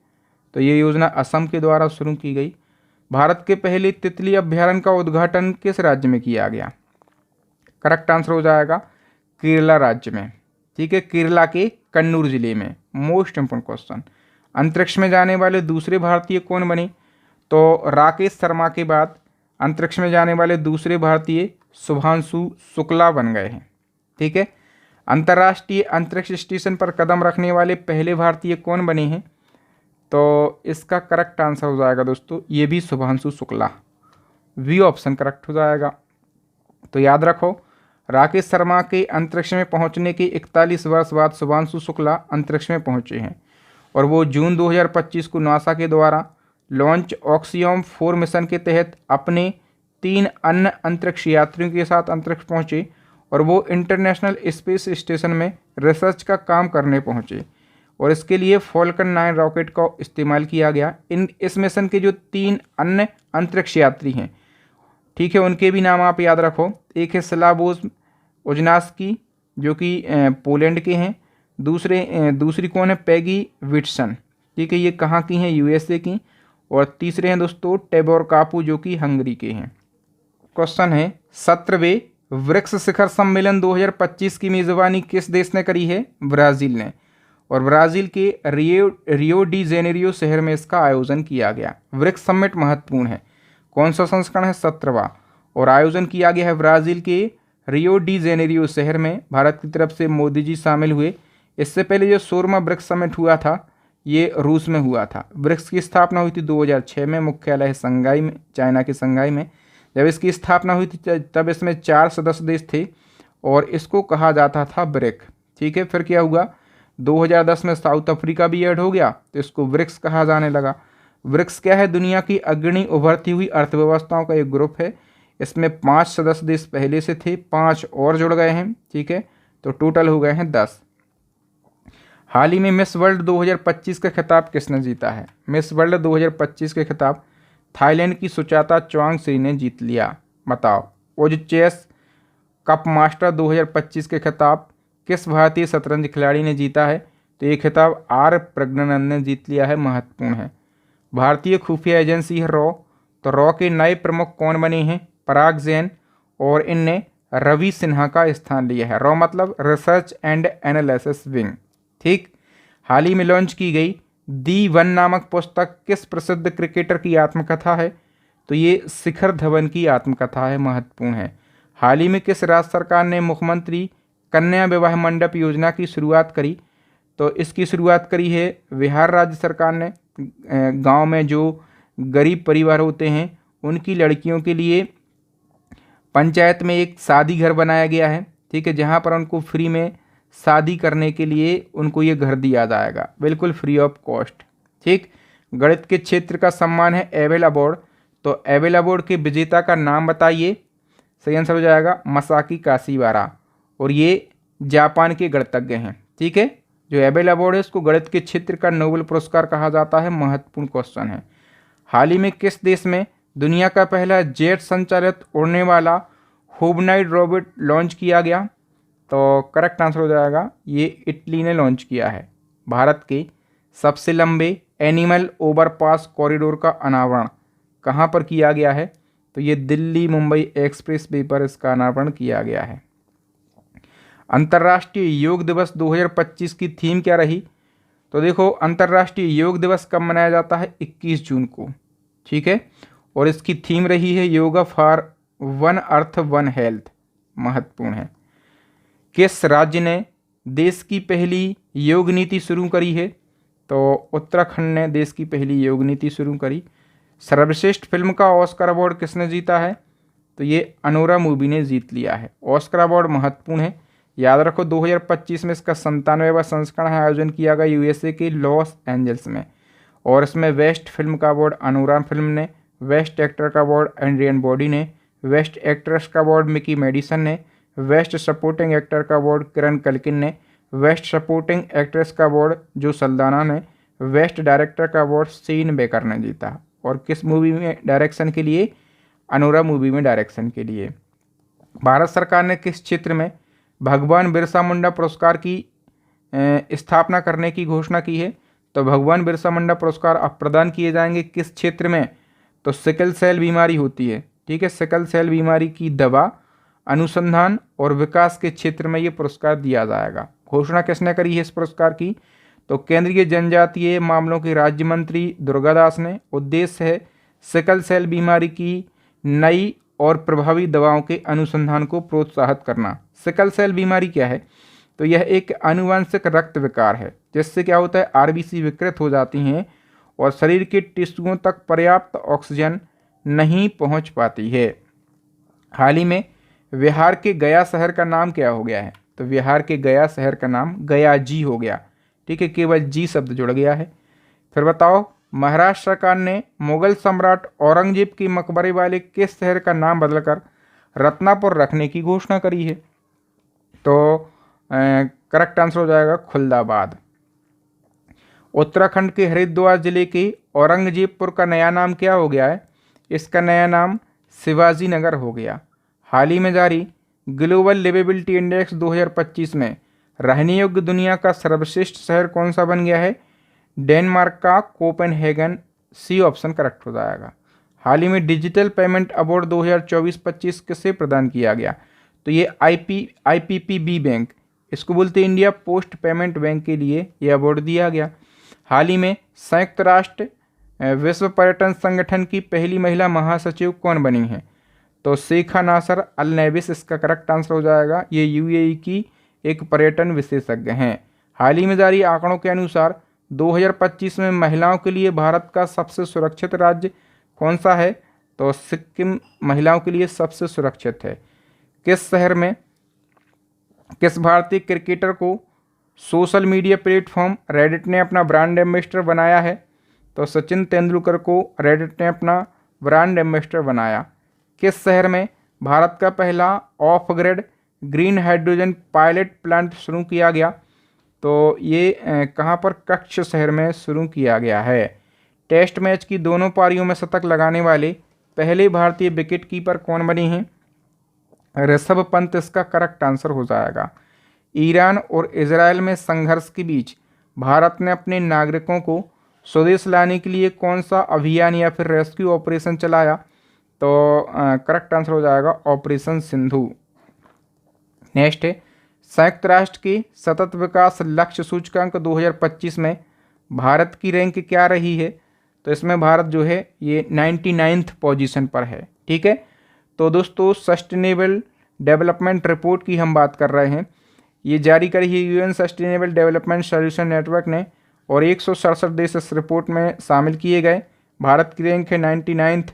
तो ये योजना असम के द्वारा शुरू की गई। भारत के पहले तितली अभ्यारण्य का उद्घाटन किस राज्य में किया गया? करेक्ट आंसर हो जाएगा केरला राज्य में। ठीक है, केरला के कन्नूर जिले में। मोस्ट इंपोर्टेंट क्वेश्चन, अंतरिक्ष में जाने वाले दूसरे भारतीय कौन बने? तो राकेश शर्मा के बाद अंतरिक्ष में जाने वाले दूसरे भारतीय शुभांशु शुक्ला बन गए हैं। ठीक है, अंतर्राष्ट्रीय अंतरिक्ष स्टेशन पर कदम रखने वाले पहले भारतीय कौन बने हैं? तो इसका करेक्ट आंसर हो जाएगा दोस्तों ये भी Shubhanshu Shukla, B option correct हो जाएगा। तो याद रखो, राकेश शर्मा के अंतरिक्ष में पहुंचने के 41 वर्ष बाद शुभांशु शुक्ला अंतरिक्ष में पहुंचे हैं और वो जून 2025 को नासा के द्वारा लॉन्च ऑक्सियम 4 मिशन के तहत अपने 3 अन्य अंतरिक्ष यात्रियों के साथ अंतरिक्ष पहुंचे और वो इंटरनेशनल स्पेस स्टेशन में रिसर्च का काम करने पहुंचे और इसके लिए फॉल्कन 9 रॉकेट का इस्तेमाल किया गया। इस मिशन के जो 3 अन्य अंतरिक्ष यात्री हैं, ठीक है, उनके भी नाम आप याद रखो। एक है स्लावोज ओजनास्की जो कि पोलैंड के हैं, दूसरी कौन है? पैगी विट्सन। ठीक है, ये कहाँ की हैं? यूएसए की। और तीसरे हैं दोस्तों टेबोर कापू जो कि हंगरी के हैं। क्वेश्चन है 17वें ब्रिक्स शिखर सम्मेलन 2025 की मेजबानी किस देश ने करी है? ब्राज़ील ने। और ब्राज़ील के रियो डी जेनेरियो शहर में इसका आयोजन किया गया। ब्रिक्स समिट महत्वपूर्ण है। कौन सा संस्करण है? 17वां। और आयोजन किया गया है ब्राज़ील के रियो डी जेनेरियो शहर में। भारत की तरफ से मोदी जी शामिल हुए। इससे पहले जो 16वां ब्रिक्स समिट हुआ था ये रूस में हुआ था। ब्रिक्स की स्थापना हुई थी 2006 में, मुख्यालय संघाई में, चाइना के संघाई में। जब इसकी स्थापना हुई थी तब इसमें 4 सदस्य देश थे और इसको कहा जाता था ब्रिक। ठीक है, फिर क्या हुआ? 2010 में साउथ अफ्रीका भी ऐड हो गया तो इसको ब्रिक्स कहा जाने लगा। ब्रिक्स क्या है? दुनिया की अग्रणी उभरती हुई अर्थव्यवस्थाओं का एक ग्रुप है। इसमें 5 सदस्य देश पहले से थे, 5 और जुड़ गए हैं। ठीक है, तो टोटल हो गए हैं 10। हाल ही में मिस वर्ल्ड 2025 का खिताब किसने जीता है? मिस वर्ल्ड 2025 के खिताब थाईलैंड की सुचाता चुआंगसी ने जीत लिया। बताओ, ओज चेस कप मास्टर 2025 के खिताब किस भारतीय शतरंज खिलाड़ी ने जीता है? तो ये खिताब आर प्रज्ञानंद ने जीत लिया है। महत्वपूर्ण है। भारतीय खुफिया एजेंसी है रॉ, तो रॉ के नए प्रमुख कौन बने हैं? पराग जैन, और इनने रवि सिन्हा का स्थान लिया है। रॉ मतलब रिसर्च एंड एनालिसिस विंग। ठीक, हाल ही में लॉन्च की गई दी वन नामक पुस्तक किस प्रसिद्ध क्रिकेटर की आत्मकथा है? तो ये शिखर धवन की आत्मकथा है। महत्वपूर्ण है। हाल ही में किस राज्य सरकार ने मुख्यमंत्री कन्या विवाह मंडप योजना की शुरुआत करी? तो इसकी शुरुआत करी है बिहार राज्य सरकार ने। गांव में जो गरीब परिवार होते हैं उनकी लड़कियों के लिए पंचायत में एक शादी घर बनाया गया है। ठीक है, जहां पर उनको फ्री में शादी करने के लिए उनको ये घर दिया जाएगा, बिल्कुल फ्री ऑफ कॉस्ट। ठीक, गणित के क्षेत्र का सम्मान है एबेल अवार्ड, तो एबेल अवार्ड के विजेता का नाम बताइए। सही आंसर हो जाएगा मसाकी काशीवारा, और ये जापान के गणितज्ञ हैं। ठीक है, जो एबेल अवार्ड है उसको गणित के क्षेत्र का नोबेल पुरस्कार कहा जाता है। महत्वपूर्ण क्वेश्चन है। हाल ही में किस देश में दुनिया का पहला जेट संचालित उड़ने वाला होबनाइड रोबोट लॉन्च किया गया? तो करेक्ट आंसर हो जाएगा ये इटली ने लॉन्च किया है। भारत के सबसे लंबे एनिमल ओवरपास कॉरिडोर का अनावरण कहाँ पर किया गया है? तो ये दिल्ली मुंबई एक्सप्रेस वे पर इसका अनावरण किया गया है। अंतर्राष्ट्रीय योग दिवस 2025 की थीम क्या रही? तो देखो, अंतर्राष्ट्रीय योग दिवस कब मनाया जाता है? 21 जून को। ठीक है, और इसकी थीम रही है yoga for one earth one health. महत्वपूर्ण है। किस राज्य ने देश की पहली योग नीति शुरू करी है? तो उत्तराखंड ने देश की पहली योग नीति शुरू करी। सर्वश्रेष्ठ फिल्म का ऑस्कर अवार्ड किसने जीता है? तो ये अनोरा मूवी ने जीत लिया है। ऑस्कर अवार्ड महत्वपूर्ण है, याद रखो 2025 में इसका 97वां संस्करण आयोजन किया गया यूएसए के लॉस एंजल्स में, और इसमें बेस्ट फिल्म का अवार्ड अनोरा फिल्म ने, बेस्ट एक्टर का अवार्ड एड्रियन ब्रॉडी ने, बेस्ट एक्ट्रेस का अवार्ड मिकी मेडिसन ने, बेस्ट सपोर्टिंग एक्टर का अवार्ड किरण कल्किन ने, बेस्ट सपोर्टिंग एक्ट्रेस का अवार्ड जो सल्दाना ने, बेस्ट डायरेक्टर का अवार्ड सीन बेकर ने जीता। और किस मूवी में डायरेक्शन के लिए? अनोरा मूवी में डायरेक्शन के लिए। भारत सरकार ने किस क्षेत्र में भगवान बिरसा मुंडा पुरस्कार की स्थापना करने की घोषणा की है? तो भगवान बिरसा मुंडा पुरस्कार अब प्रदान किए जाएंगे किस क्षेत्र में? तो सिकल सेल बीमारी होती है, ठीक है, सिकल सेल बीमारी की दवा, अनुसंधान और विकास के क्षेत्र में ये पुरस्कार दिया जाएगा। घोषणा किसने करी है इस पुरस्कार की? तो केंद्रीय जनजातीय मामलों के राज्य मंत्री दुर्गादास ने। उद्देश्य है सिकल सेल बीमारी की नई और प्रभावी दवाओं के अनुसंधान को प्रोत्साहित करना। सिकल सेल बीमारी क्या है? तो यह एक आनुवंशिक रक्त विकार है जिससे क्या होता है, आरबीसी विकृत हो जाती हैं और शरीर के टिश्यूओं तक पर्याप्त ऑक्सीजन नहीं पहुंच पाती है। हाल ही में बिहार के गया शहर का नाम क्या हो गया है? तो बिहार के गया शहर का नाम गया जी हो गया, ठीक है, केवल जी शब्द जुड़ गया है। फिर बताओ, महाराष्ट्र सरकार ने मुगल सम्राट औरंगजेब के मकबरे वाले किस शहर का नाम बदलकर रत्नापुर रखने की घोषणा करी है? तो करेक्ट आंसर हो जाएगा खुलदाबाद। उत्तराखंड के हरिद्वार जिले के औरंगजेबपुर का नया नाम क्या हो गया है? इसका नया नाम शिवाजी नगर हो गया। हाल ही में जारी ग्लोबल लिवेबिलिटी इंडेक्स 2025 में रहने योग्य दुनिया का सर्वश्रेष्ठ शहर कौन सा बन गया है? डेनमार्क का कोपेनहेगन, सी ऑप्शन करेक्ट हो जाएगा। हाल ही में डिजिटल पेमेंट अवार्ड 2024-25 किसे प्रदान किया गया? तो ये आईपीपीबी बैंक, इसको बोलते हैं इंडिया पोस्ट पेमेंट बैंक के लिए ये अवार्ड दिया गया। हाल ही में संयुक्त राष्ट्र विश्व पर्यटन संगठन की पहली महिला महासचिव कौन बनी है? तो शेखा नासर अल नेविस इसका करेक्ट आंसर हो जाएगा। ये यूएई की एक पर्यटन विशेषज्ञ हैं। हाल ही में जारी आंकड़ों के अनुसार 2025 में महिलाओं के लिए भारत का सबसे सुरक्षित राज्य कौन सा है? तो सिक्किम महिलाओं के लिए सबसे सुरक्षित है। किस शहर में किस भारतीय क्रिकेटर को सोशल मीडिया प्लेटफॉर्म रेडिट ने अपना ब्रांड एम्बेसडर बनाया है? तो सचिन तेंदुलकर को रेडिट ने अपना ब्रांड एम्बेसडर बनाया। किस शहर में भारत का पहला of grid green hydrogen pilot plant शुरू किया गया? तो ये कहाँ पर? कच्छ शहर में शुरू किया गया है। टेस्ट मैच की दोनों पारियों में शतक लगाने वाले पहले भारतीय विकेट कीपर कौन बने हैं? ऋषभ पंत इसका करेक्ट आंसर हो जाएगा। ईरान और इजराइल में संघर्ष के बीच भारत ने अपने नागरिकों को स्वदेश लाने के लिए कौन सा अभियान या फिर रेस्क्यू ऑपरेशन चलाया? तो करेक्ट आंसर हो जाएगा ऑपरेशन सिंधु। नेक्स्ट है, संयुक्त राष्ट्र के सतत विकास लक्ष्य सूचकांक 2025 में भारत की रैंक क्या रही है? तो इसमें भारत जो है ये 99th पोजीशन पर है, ठीक है। तो दोस्तों सस्टेनेबल डेवलपमेंट रिपोर्ट की हम बात कर रहे हैं, ये जारी करी है UN sustainable development solution network ने और 167 देश इस रिपोर्ट में शामिल किए गए। भारत की रैंक है 99th।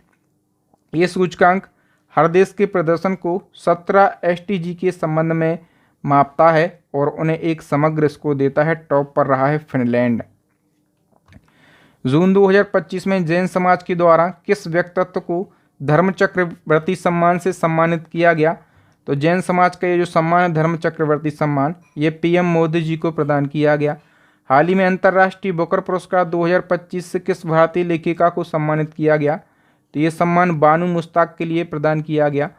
ये सूचकांक हर देश के प्रदर्शन को 17 एसडीजी के संबंध में मापता है और उन्हें एक समग्र स्कोर देता है। टॉप पर रहा है फिनलैंड। जून 2025 में जैन समाज के द्वारा किस व्यक्तित्व को धर्म चक्रवर्ती सम्मान से सम्मानित किया गया? तो जैन समाज का ये जो सम्मान है धर्म चक्रवर्ती सम्मान, ये पीएम मोदी जी को प्रदान किया गया। हाल ही में अंतर्राष्ट्रीय बुकर पुरस्कार 2025 से किस भारतीय लेखिका को सम्मानित किया गया? तो ये सम्मान बानू मुश्ताक के लिए प्रदान किया गया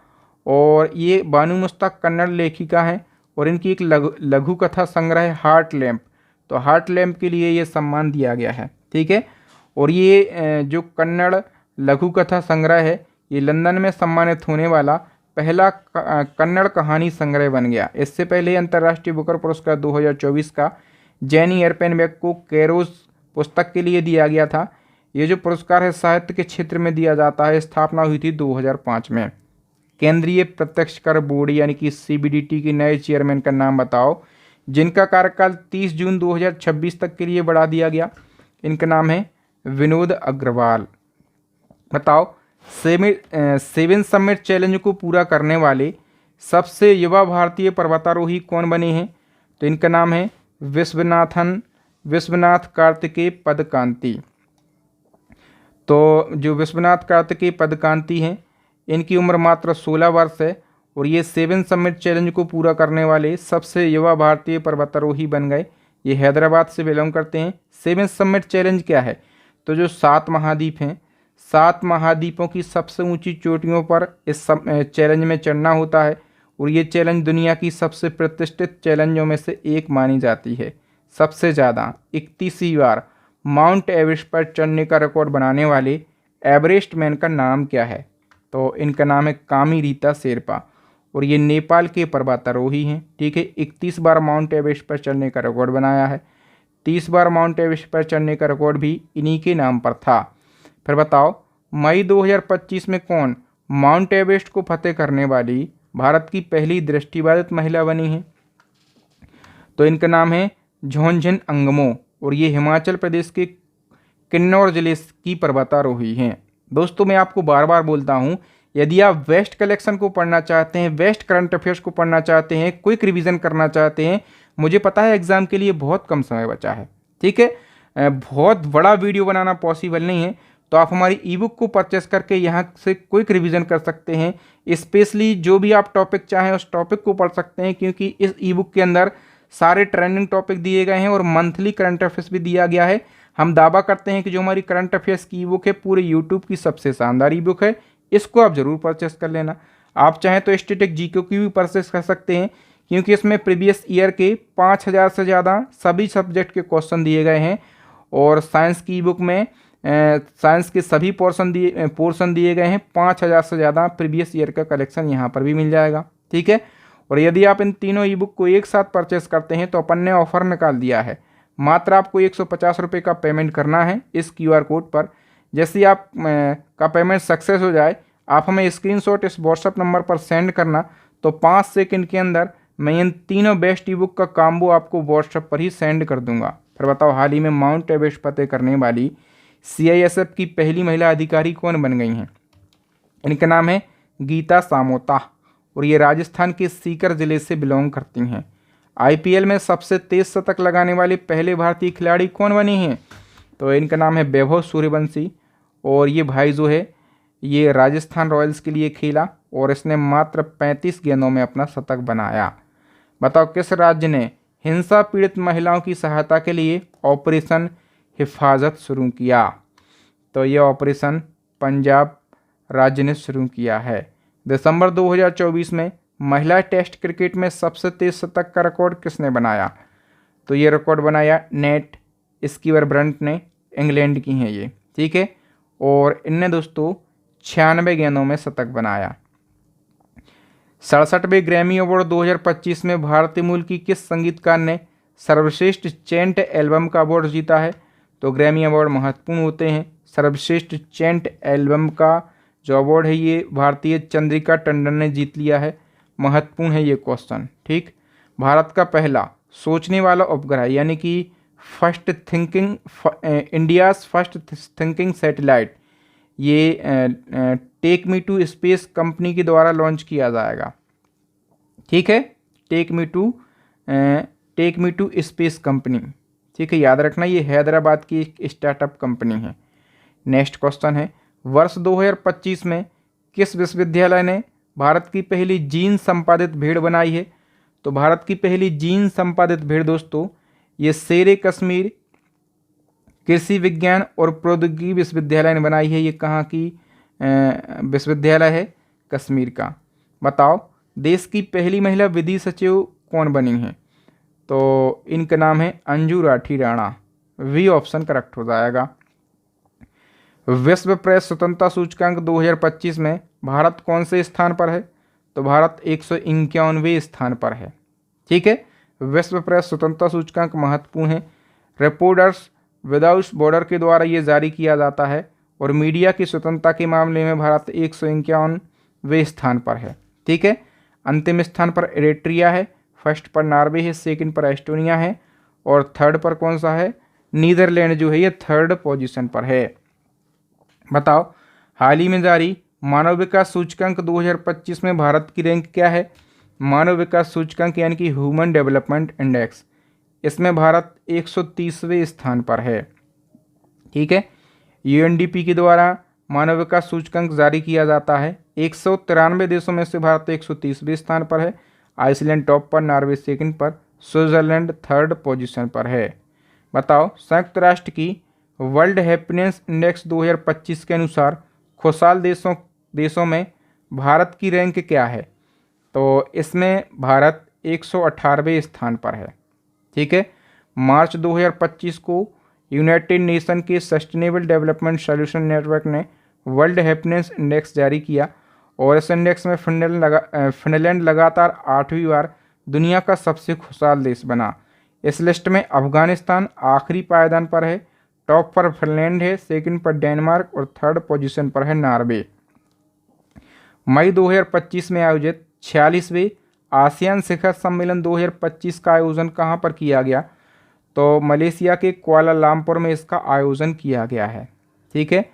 और ये बानू मुश्ताक कन्नड़ लेखिका हैं और इनकी एक लघु कथा संग्रह है हार्ट लैम्प, तो हार्ट लैम्प के लिए ये सम्मान दिया गया है, ठीक है। और ये जो कन्नड़ लघु कथा संग्रह है ये लंदन में सम्मानित होने वाला पहला कन्नड़ कहानी संग्रह बन गया। इससे पहले अंतर्राष्ट्रीय बुकर पुरस्कार 2024 का जैनी एरपेनबेक को कैरोज पुस्तक के लिए दिया गया था। ये जो पुरस्कार है साहित्य के क्षेत्र में दिया जाता है। स्थापना हुई थी 2005 में। केंद्रीय प्रत्यक्ष कर बोर्ड यानी कि सीबीडीटी के नए चेयरमैन का नाम बताओ जिनका कार्यकाल 30 जून 2026 तक के लिए बढ़ा दिया गया। इनका नाम है विनोद अग्रवाल। बताओ सेवन समिट चैलेंज को पूरा करने वाले सबसे युवा भारतीय पर्वतारोही कौन बने हैं? तो इनका नाम है विश्वनाथ कार्तिकेय पदकांती। तो जो विश्वनाथ कार्तिकेय पदकांती हैं, इनकी उम्र मात्र 16 वर्ष है और ये सेवन समिट चैलेंज को पूरा करने वाले सबसे युवा भारतीय पर्वतारोही बन गए। ये हैदराबाद से बिलोंग करते हैं। सेवन समिट चैलेंज क्या है? तो जो 7 महाद्वीप हैं, 7 महाद्वीपों की सबसे ऊंची चोटियों पर इस चैलेंज में चढ़ना होता है और ये चैलेंज दुनिया की सबसे प्रतिष्ठित चैलेंजों में से एक मानी जाती है। सबसे ज़्यादा 31वीं बार माउंट एवरेस्ट पर चढ़ने का रिकॉर्ड बनाने वाले एवरेस्ट मैन का नाम क्या है? तो इनका नाम है कामी रीता शेरपा और ये नेपाल के पर्वतारोही हैं। ठीक है, 31 बार माउंट एवरेस्ट पर चढ़ने का रिकॉर्ड बनाया है। 30 बार माउंट एवरेस्ट पर चढ़ने का रिकॉर्ड भी इन्हीं के नाम पर था। फिर बताओ, मई 2025 में कौन माउंट एवरेस्ट को फतेह करने वाली भारत की पहली दृष्टिबाधित महिला बनी है? तो इनका नाम है झोंझिन अंगमो और ये हिमाचल प्रदेश के किन्नौर जिले की पर्वतारोही हैं। दोस्तों, मैं आपको बार बार बोलता हूँ, यदि आप वेस्ट कलेक्शन को पढ़ना चाहते हैं, वेस्ट करंट अफेयर्स को पढ़ना चाहते हैं, क्विक रिवीजन करना चाहते हैं, मुझे पता है एग्जाम के लिए बहुत कम समय बचा है, ठीक है, बहुत बड़ा वीडियो बनाना पॉसिबल नहीं है, तो आप हमारी ई बुक को परचेस करके यहाँ से क्विक रिवीजन कर सकते हैं। स्पेशली जो भी आप टॉपिक चाहें उस टॉपिक को पढ़ सकते हैं, क्योंकि इस ई बुक के अंदर सारे ट्रेंडिंग टॉपिक दिए गए हैं और मंथली करंट अफेयर्स भी दिया गया है। हम दावा करते हैं कि जो हमारी करंट अफेयर्स की ई बुक है पूरे यूट्यूब की सबसे शानदार ई बुक है। इसको आप ज़रूर परचेस कर लेना। आप चाहें तो स्टैटिक जीके की भी परचेस कर सकते हैं, क्योंकि इसमें प्रीवियस ईयर के 5000 से ज़्यादा सभी सब्जेक्ट के क्वेश्चन दिए गए हैं और साइंस की ई बुक में साइंस के सभी पोर्शन दिए गए हैं। 5000 से ज़्यादा प्रीवियस ईयर का कलेक्शन यहाँ पर भी मिल जाएगा, ठीक है। और यदि आप इन तीनों ई बुक को एक साथ परचेस करते हैं तो अपन ने ऑफर निकाल दिया है। मात्र आपको 150 रुपये का पेमेंट करना है इस QR कोड पर। जैसे ही आप का पेमेंट सक्सेस हो जाए, आप हमें स्क्रीनशॉट इस व्हाट्सएप नंबर पर सेंड करना, तो 5 सेकंड के अंदर मैं इन तीनों बेस्ट ई बुक का कॉम्बो आपको व्हाट्सएप पर ही सेंड कर दूंगा। फिर बताओ, हाल ही में माउंट एवरेस्ट फतेह करने वाली CISF की पहली महिला अधिकारी कौन बन गई हैं? इनका नाम है गीता सामोता और ये राजस्थान के सीकर जिले से बिलोंग करती हैं। IPL में सबसे तेज शतक लगाने वाले पहले भारतीय खिलाड़ी कौन बने हैं? तो इनका नाम है वैभव सूर्यवंशी और ये भाई जो है ये राजस्थान रॉयल्स के लिए खेला और इसने मात्र 35 गेंदों में अपना शतक बनाया। बताओ, किस राज्य ने हिंसा पीड़ित महिलाओं की सहायता के लिए ऑपरेशन हिफाजत शुरू किया? तो ये ऑपरेशन पंजाब राज्य ने शुरू किया है। दिसंबर 2024 में महिला टेस्ट क्रिकेट में सबसे तेज शतक का रिकॉर्ड किसने बनाया? तो ये रिकॉर्ड बनाया नेट स्कीवर ब्रंट ने, इंग्लैंड की हैं ये, ठीक है। और इनने दोस्तों 96 गेंदों में शतक बनाया। 67वें ग्रैमी अवार्ड 2025 में भारतीय मूल की किस संगीतकार ने सर्वश्रेष्ठ चैंट एल्बम का अवार्ड जीता है? तो ग्रैमी अवार्ड महत्वपूर्ण होते हैं। सर्वश्रेष्ठ चैंट एल्बम का जो अवार्ड है ये भारतीय चंद्रिका टंडन ने जीत लिया है। महत्वपूर्ण है ये क्वेश्चन, ठीक। भारत का पहला सोचने वाला उपग्रह यानी कि इंडियाज़ फर्स्ट थिंकिंग सैटेलाइट, ये Take Me to Space company के द्वारा लॉन्च किया जाएगा, ठीक है। Take Me to Space company, ठीक है, याद रखना ये हैदराबाद की एक स्टार्टअप कंपनी है। नेक्स्ट क्वेश्चन है, वर्ष 2025 में किस विश्वविद्यालय ने भारत की पहली जीन संपादित भेड़ बनाई है? तो भारत की पहली जीन संपादित भेड़ दोस्तों ये शेर कश्मीर कृषि विज्ञान और प्रौद्योगिकी विश्वविद्यालय ने बनाई है। ये कहाँ की विश्वविद्यालय है? कश्मीर का। बताओ, देश की पहली महिला विधि सचिव कौन बनी है? तो इनका नाम है Anju Rathi Rana. B option correct हो जाएगा। विश्व प्रेस स्वतंत्रता सूचकांक 2025 में भारत कौन से स्थान पर है? तो भारत 151वें स्थान पर है, ठीक है। विश्व प्रेस स्वतंत्रता सूचकांक महत्वपूर्ण है। रिपोर्टर्स विदाउट बॉर्डर के द्वारा ये जारी किया जाता है और मीडिया की स्वतंत्रता के मामले में भारत 151वें स्थान पर है, ठीक है। अंतिम स्थान पर एरिट्रिया है, फर्स्ट पर नॉर्वे है, सेकंड पर एस्टोनिया है और थर्ड पर कौन सा है? नीदरलैंड जो है ये थर्ड पोजीशन पर है। बताओ, हाल ही में जारी मानव विकास सूचकांक 2025 में भारत की रैंक क्या है? मानव विकास सूचकांक यानी कि ह्यूमन डेवलपमेंट इंडेक्स, इसमें भारत 130वें स्थान पर है। ठीक है, यूएनडीपी के द्वारा मानव विकास सूचकांक जारी किया जाता है। 193 देशों में से भारत 130वें स्थान पर है। आइसलैंड टॉप पर, नॉर्वे सेकंड पर, स्विट्जरलैंड थर्ड पोजीशन पर है। बताओ, संयुक्त राष्ट्र की वर्ल्ड हैप्पीनेस इंडेक्स 2025 के अनुसार खुशहाल देशों में भारत की रैंक क्या है? तो इसमें भारत 118वें स्थान पर है। ठीक है, मार्च 2025 को यूनाइटेड नेशन के सस्टेनेबल डेवलपमेंट सॉल्यूशन नेटवर्क ने वर्ल्ड हैप्पीनेस इंडेक्स जारी किया और इस इंडेक्स में फिनलैंड लगातार 8वीं बार दुनिया का सबसे खुशहाल देश बना। इस लिस्ट में अफगानिस्तान आखिरी पायदान पर है। टॉप पर फिनलैंड है, सेकंड पर डेनमार्क और थर्ड पोजीशन पर है नॉर्वे। मई 2025 में आयोजित 46वें आसियान शिखर सम्मेलन 2025 का आयोजन कहाँ पर किया गया? तो मलेशिया के कुआलालंपुर में इसका आयोजन किया गया है। ठीक है,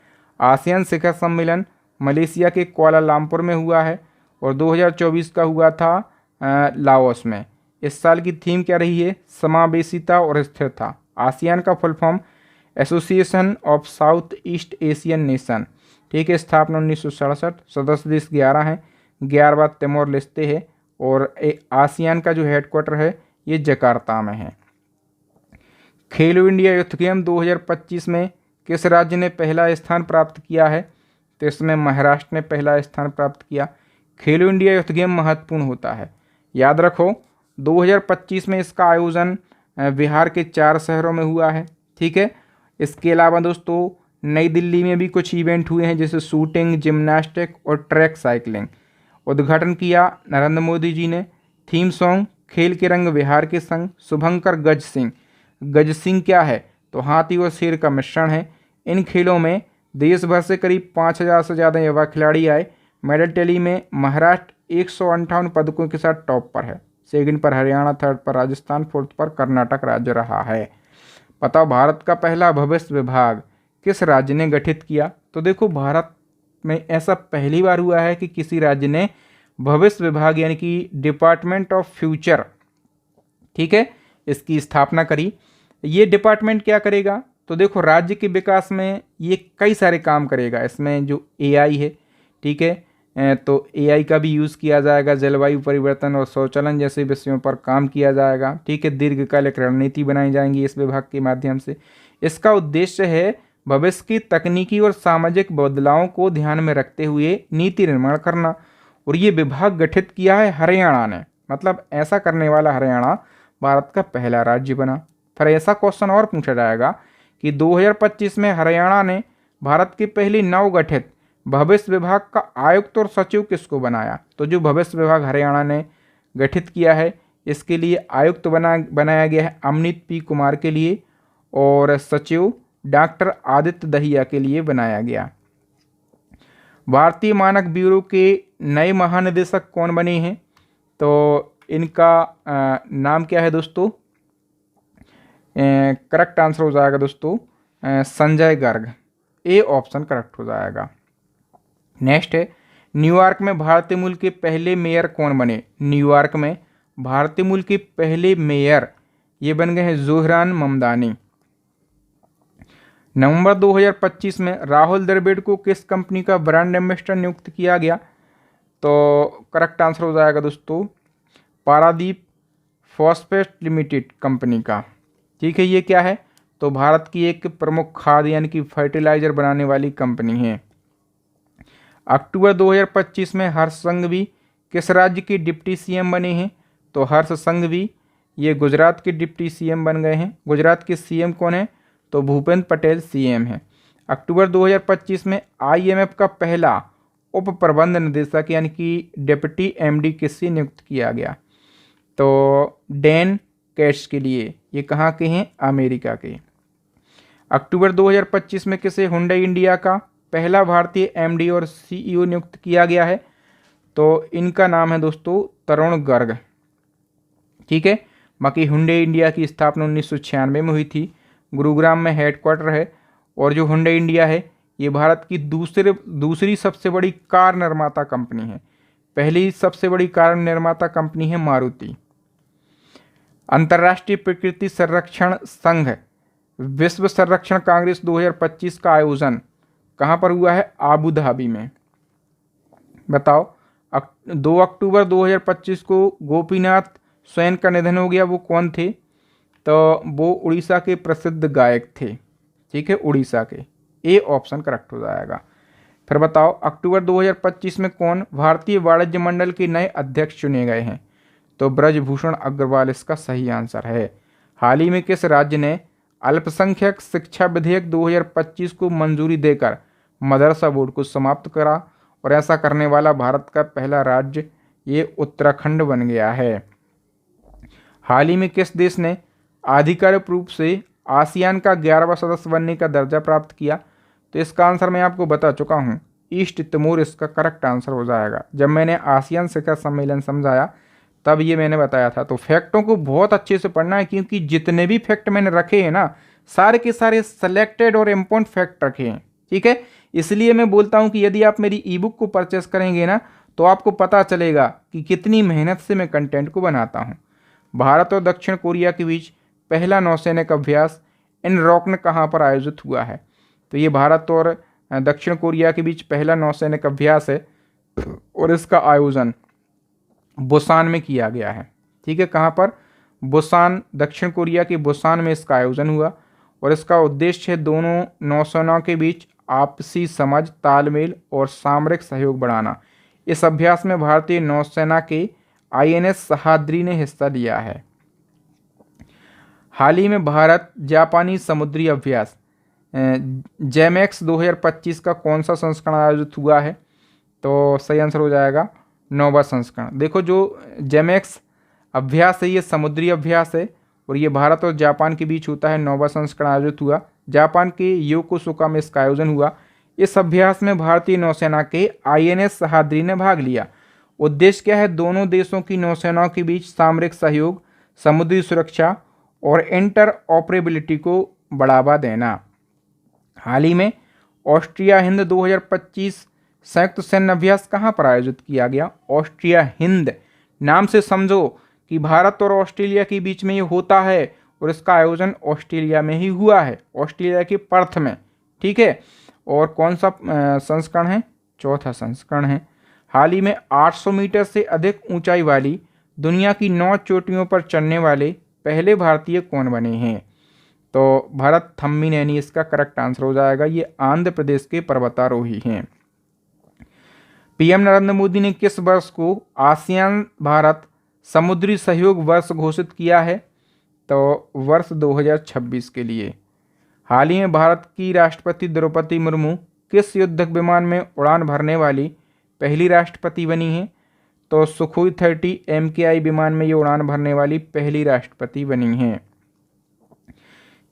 आसियान शिखर सम्मेलन मलेशिया के कुआलालंपुर में हुआ है और 2024 का हुआ था लाओस में। इस साल की थीम क्या रही है? समावेशिता और स्थिरता। आसियान का full form association of south east Asian nation. ठीक है, स्थापना 1967, सदस्य देश 11 हैं। 11वां तिमोर लेस्ते है और आसियान का जो हेडक्वार्टर है ये जकार्ता में है। खेलो इंडिया यूथ गेम 2025 में किस राज्य ने पहला स्थान प्राप्त किया है? तो इसमें महाराष्ट्र ने पहला स्थान प्राप्त किया। खेलो इंडिया यूथ गेम महत्वपूर्ण होता है, याद रखो। 2025 में इसका आयोजन बिहार के 4 शहरों में हुआ है। ठीक है, इसके अलावा दोस्तों नई दिल्ली में भी कुछ इवेंट हुए हैं, जैसे शूटिंग, जिम्नास्टिक और ट्रैक साइकिलिंग। उद्घाटन किया नरेंद्र मोदी जी ने। थीम सॉन्ग खेल के रंग बिहार के संग, शुभंकर गज सिंह। गज सिंह क्या है? तो हाथी और शेर का मिश्रण है। इन खेलों में देश भर से करीब 5000 से ज़्यादा युवा खिलाड़ी आए। मेडल टैली में महाराष्ट्र 158 पदकों के साथ टॉप पर है। सेकंड पर हरियाणा, थर्ड पर राजस्थान, फोर्थ पर कर्नाटक राज्य रहा है। बताओ, भारत का पहला भविष्य विभाग किस राज्य ने गठित किया? तो देखो, भारत में ऐसा पहली बार हुआ है कि किसी राज्य ने भविष्य विभाग यानी कि डिपार्टमेंट ऑफ फ्यूचर, ठीक है, इसकी स्थापना करी। ये डिपार्टमेंट क्या करेगा? तो देखो, राज्य के विकास में ये कई सारे काम करेगा। इसमें जो एआई है, ठीक है, तो एआई का भी यूज़ किया जाएगा। जलवायु परिवर्तन और स्वचालन जैसे विषयों पर काम किया जाएगा। ठीक है, दीर्घकालिक रणनीति बनाई जाएंगी इस विभाग के माध्यम से। इसका उद्देश्य है भविष्य की तकनीकी और सामाजिक बदलावों को ध्यान में रखते हुए नीति निर्माण करना। और ये विभाग गठित किया है हरियाणा ने, मतलब ऐसा करने वाला हरियाणा भारत का पहला राज्य बना। फिर ऐसा क्वेश्चन और पूछा जाएगा कि 2025 में हरियाणा ने भारत के पहले नवगठित भविष्य विभाग का आयुक्त और सचिव किसको बनाया? तो जो भविष्य विभाग हरियाणा ने गठित किया है, इसके लिए आयुक्त बनाया गया है अमनीत पी कुमार के लिए, और सचिव डॉक्टर आदित्य दहिया के लिए बनाया गया। भारतीय मानक ब्यूरो के नए महानिदेशक कौन बने हैं? तो इनका नाम क्या है दोस्तों? करेक्ट आंसर हो जाएगा दोस्तों Sanjay Garg. A option correct हो जाएगा। नेक्स्ट है, न्यूयॉर्क में भारतीय मूल के पहले मेयर कौन बने? न्यूयॉर्क में भारतीय मूल के पहले मेयर ये बन गए हैं जोहरान ममदानी। नवंबर 2025 में राहुल द्रविड़ को किस कंपनी का ब्रांड एम्बेसडर नियुक्त किया गया? तो करेक्ट आंसर हो जाएगा दोस्तों पारादीप फॉस्फेट लिमिटेड कंपनी का। ठीक है, ये क्या है? तो भारत की एक प्रमुख खाद यानी कि फर्टिलाइजर बनाने वाली कंपनी है। अक्टूबर 2025 में हर्ष संघवी किस राज्य के डिप्टी सीएम बने हैं? तो हर्ष संघवी ये गुजरात के डिप्टी सीएम बन गए हैं। गुजरात के सीएम कौन है? तो भूपेंद्र पटेल सीएम है। अक्टूबर 2025 में आईएमएफ का पहला उप प्रबंध निदेशक यानी कि डिप्टी एमडी किससे नियुक्त किया गया? तो डैन कैट्स के लिए। ये कहाँ के हैं? अमेरिका के। अक्टूबर 2025 में किसे हुंडई इंडिया का पहला भारतीय एमडी और सीईओ नियुक्त किया गया है? तो इनका नाम है दोस्तों तरुण गर्ग। ठीक है, बाकी हुंडई इंडिया की स्थापना 1996 में हुई थी। गुरुग्राम में हेडक्वार्टर है और जो हुंडई इंडिया है ये भारत की दूसरी सबसे बड़ी कार निर्माता कंपनी है। पहली सबसे बड़ी कार निर्माता कंपनी है मारुति। अंतर्राष्ट्रीय प्रकृति संरक्षण संघ विश्व संरक्षण कांग्रेस 2025 का आयोजन कहाँ पर हुआ है? आबू धाबी में। बताओ 2 अक्टूबर 2025 को गोपीनाथ स्वयं का निधन हो गया। वो कौन थे? तो वो उड़ीसा के प्रसिद्ध गायक थे। ठीक है, उड़ीसा के। ए ऑप्शन करेक्ट हो जाएगा। फिर बताओ अक्टूबर 2025 में कौन भारतीय वाणिज्य मंडल के नए अध्यक्ष चुने गए हैं? तो ब्रजभूषण अग्रवाल इसका सही आंसर है। हाल ही में किस राज्य ने अल्पसंख्यक शिक्षा विधेयक 2025 को मंजूरी देकर मदरसा बोर्ड को समाप्त करा? और ऐसा करने वाला भारत का पहला राज्य ये उत्तराखंड बन गया है। हाल ही में किस देश ने आधिकारिक रूप से आसियान का 11वां सदस्य बनने का दर्जा प्राप्त किया? तो इसका आंसर मैं आपको बता चुका हूँ, ईस्ट तिमोर इसका करेक्ट आंसर हो जाएगा। जब मैंने आसियान शिखर सम्मेलन समझाया तब ये मैंने बताया था। तो फैक्टों को बहुत अच्छे से पढ़ना है, क्योंकि जितने भी फैक्ट मैंने रखे हैं ना, सारे के सारे सेलेक्टेड और इम्पोर्टेंट फैक्ट रखे हैं। ठीक है, इसलिए मैं बोलता हूँ कि यदि आप मेरी ई बुक को परचेस करेंगे ना, तो आपको पता चलेगा कि कितनी मेहनत से मैं कंटेंट को बनाता हूँ। भारत और दक्षिण कोरिया के बीच पहला नौसैनिक अभ्यास इनरॉकन कहाँ पर आयोजित हुआ है? तो ये भारत और दक्षिण कोरिया के बीच पहला नौसैनिक अभ्यास है और इसका आयोजन बुसान में किया गया है। ठीक है, कहाँ पर? बुसान, दक्षिण कोरिया के बुसान में इसका आयोजन हुआ और इसका उद्देश्य है दोनों नौसेनाओं के बीच आपसी समझ, तालमेल और सामरिक सहयोग बढ़ाना। इस अभ्यास में भारतीय नौसेना के INS सहाद्री ने हिस्सा लिया है। हाल ही में भारत जापानी समुद्री अभ्यास JMAX 2025 का कौन सा संस्करण आयोजित हुआ है? तो सही आंसर हो जाएगा 9वां संस्करण। देखो जो JMAX अभ्यास है ये समुद्री अभ्यास है और ये भारत और जापान के बीच होता है। 9वां संस्करण आयोजित हुआ जापान के योकोसुका में इसका आयोजन हुआ। इस अभ्यास में भारतीय नौसेना के INS सहाद्री ने भाग लिया। उद्देश्य क्या है? दोनों देशों की नौसेनाओं के बीच सामरिक सहयोग, समुद्री सुरक्षा और इंटर ऑपरेबिलिटी को बढ़ावा देना। हाल ही में ऑस्ट्रिया हिंद 2025 संयुक्त सैन्य अभ्यास कहाँ पर आयोजित किया गया? ऑस्ट्रिया हिंद नाम से समझो कि भारत और ऑस्ट्रेलिया के बीच में ये होता है और इसका आयोजन ऑस्ट्रेलिया में ही हुआ है, ऑस्ट्रेलिया के पर्थ में। ठीक है, और कौन सा संस्करण है? 4था संस्करण है। हाल ही में 800 मीटर से अधिक ऊंचाई वाली दुनिया की 9 चोटियों पर चढ़ने वाले पहले भारतीय कौन बने हैं? तो भरत थम्मीनैनी इसका करेक्ट आंसर हो जाएगा। ये आंध्र प्रदेश के पर्वतारोही हैं। PM नरेंद्र मोदी ने किस वर्ष को आसियान भारत समुद्री सहयोग वर्ष घोषित किया है? तो वर्ष 2026 के लिए। हाल ही में भारत की राष्ट्रपति द्रौपदी मुर्मू किस युद्धक विमान में उड़ान भरने वाली पहली राष्ट्रपति बनी हैं? तो सुखोई 30 MKI विमान में ये उड़ान भरने वाली पहली राष्ट्रपति बनी हैं।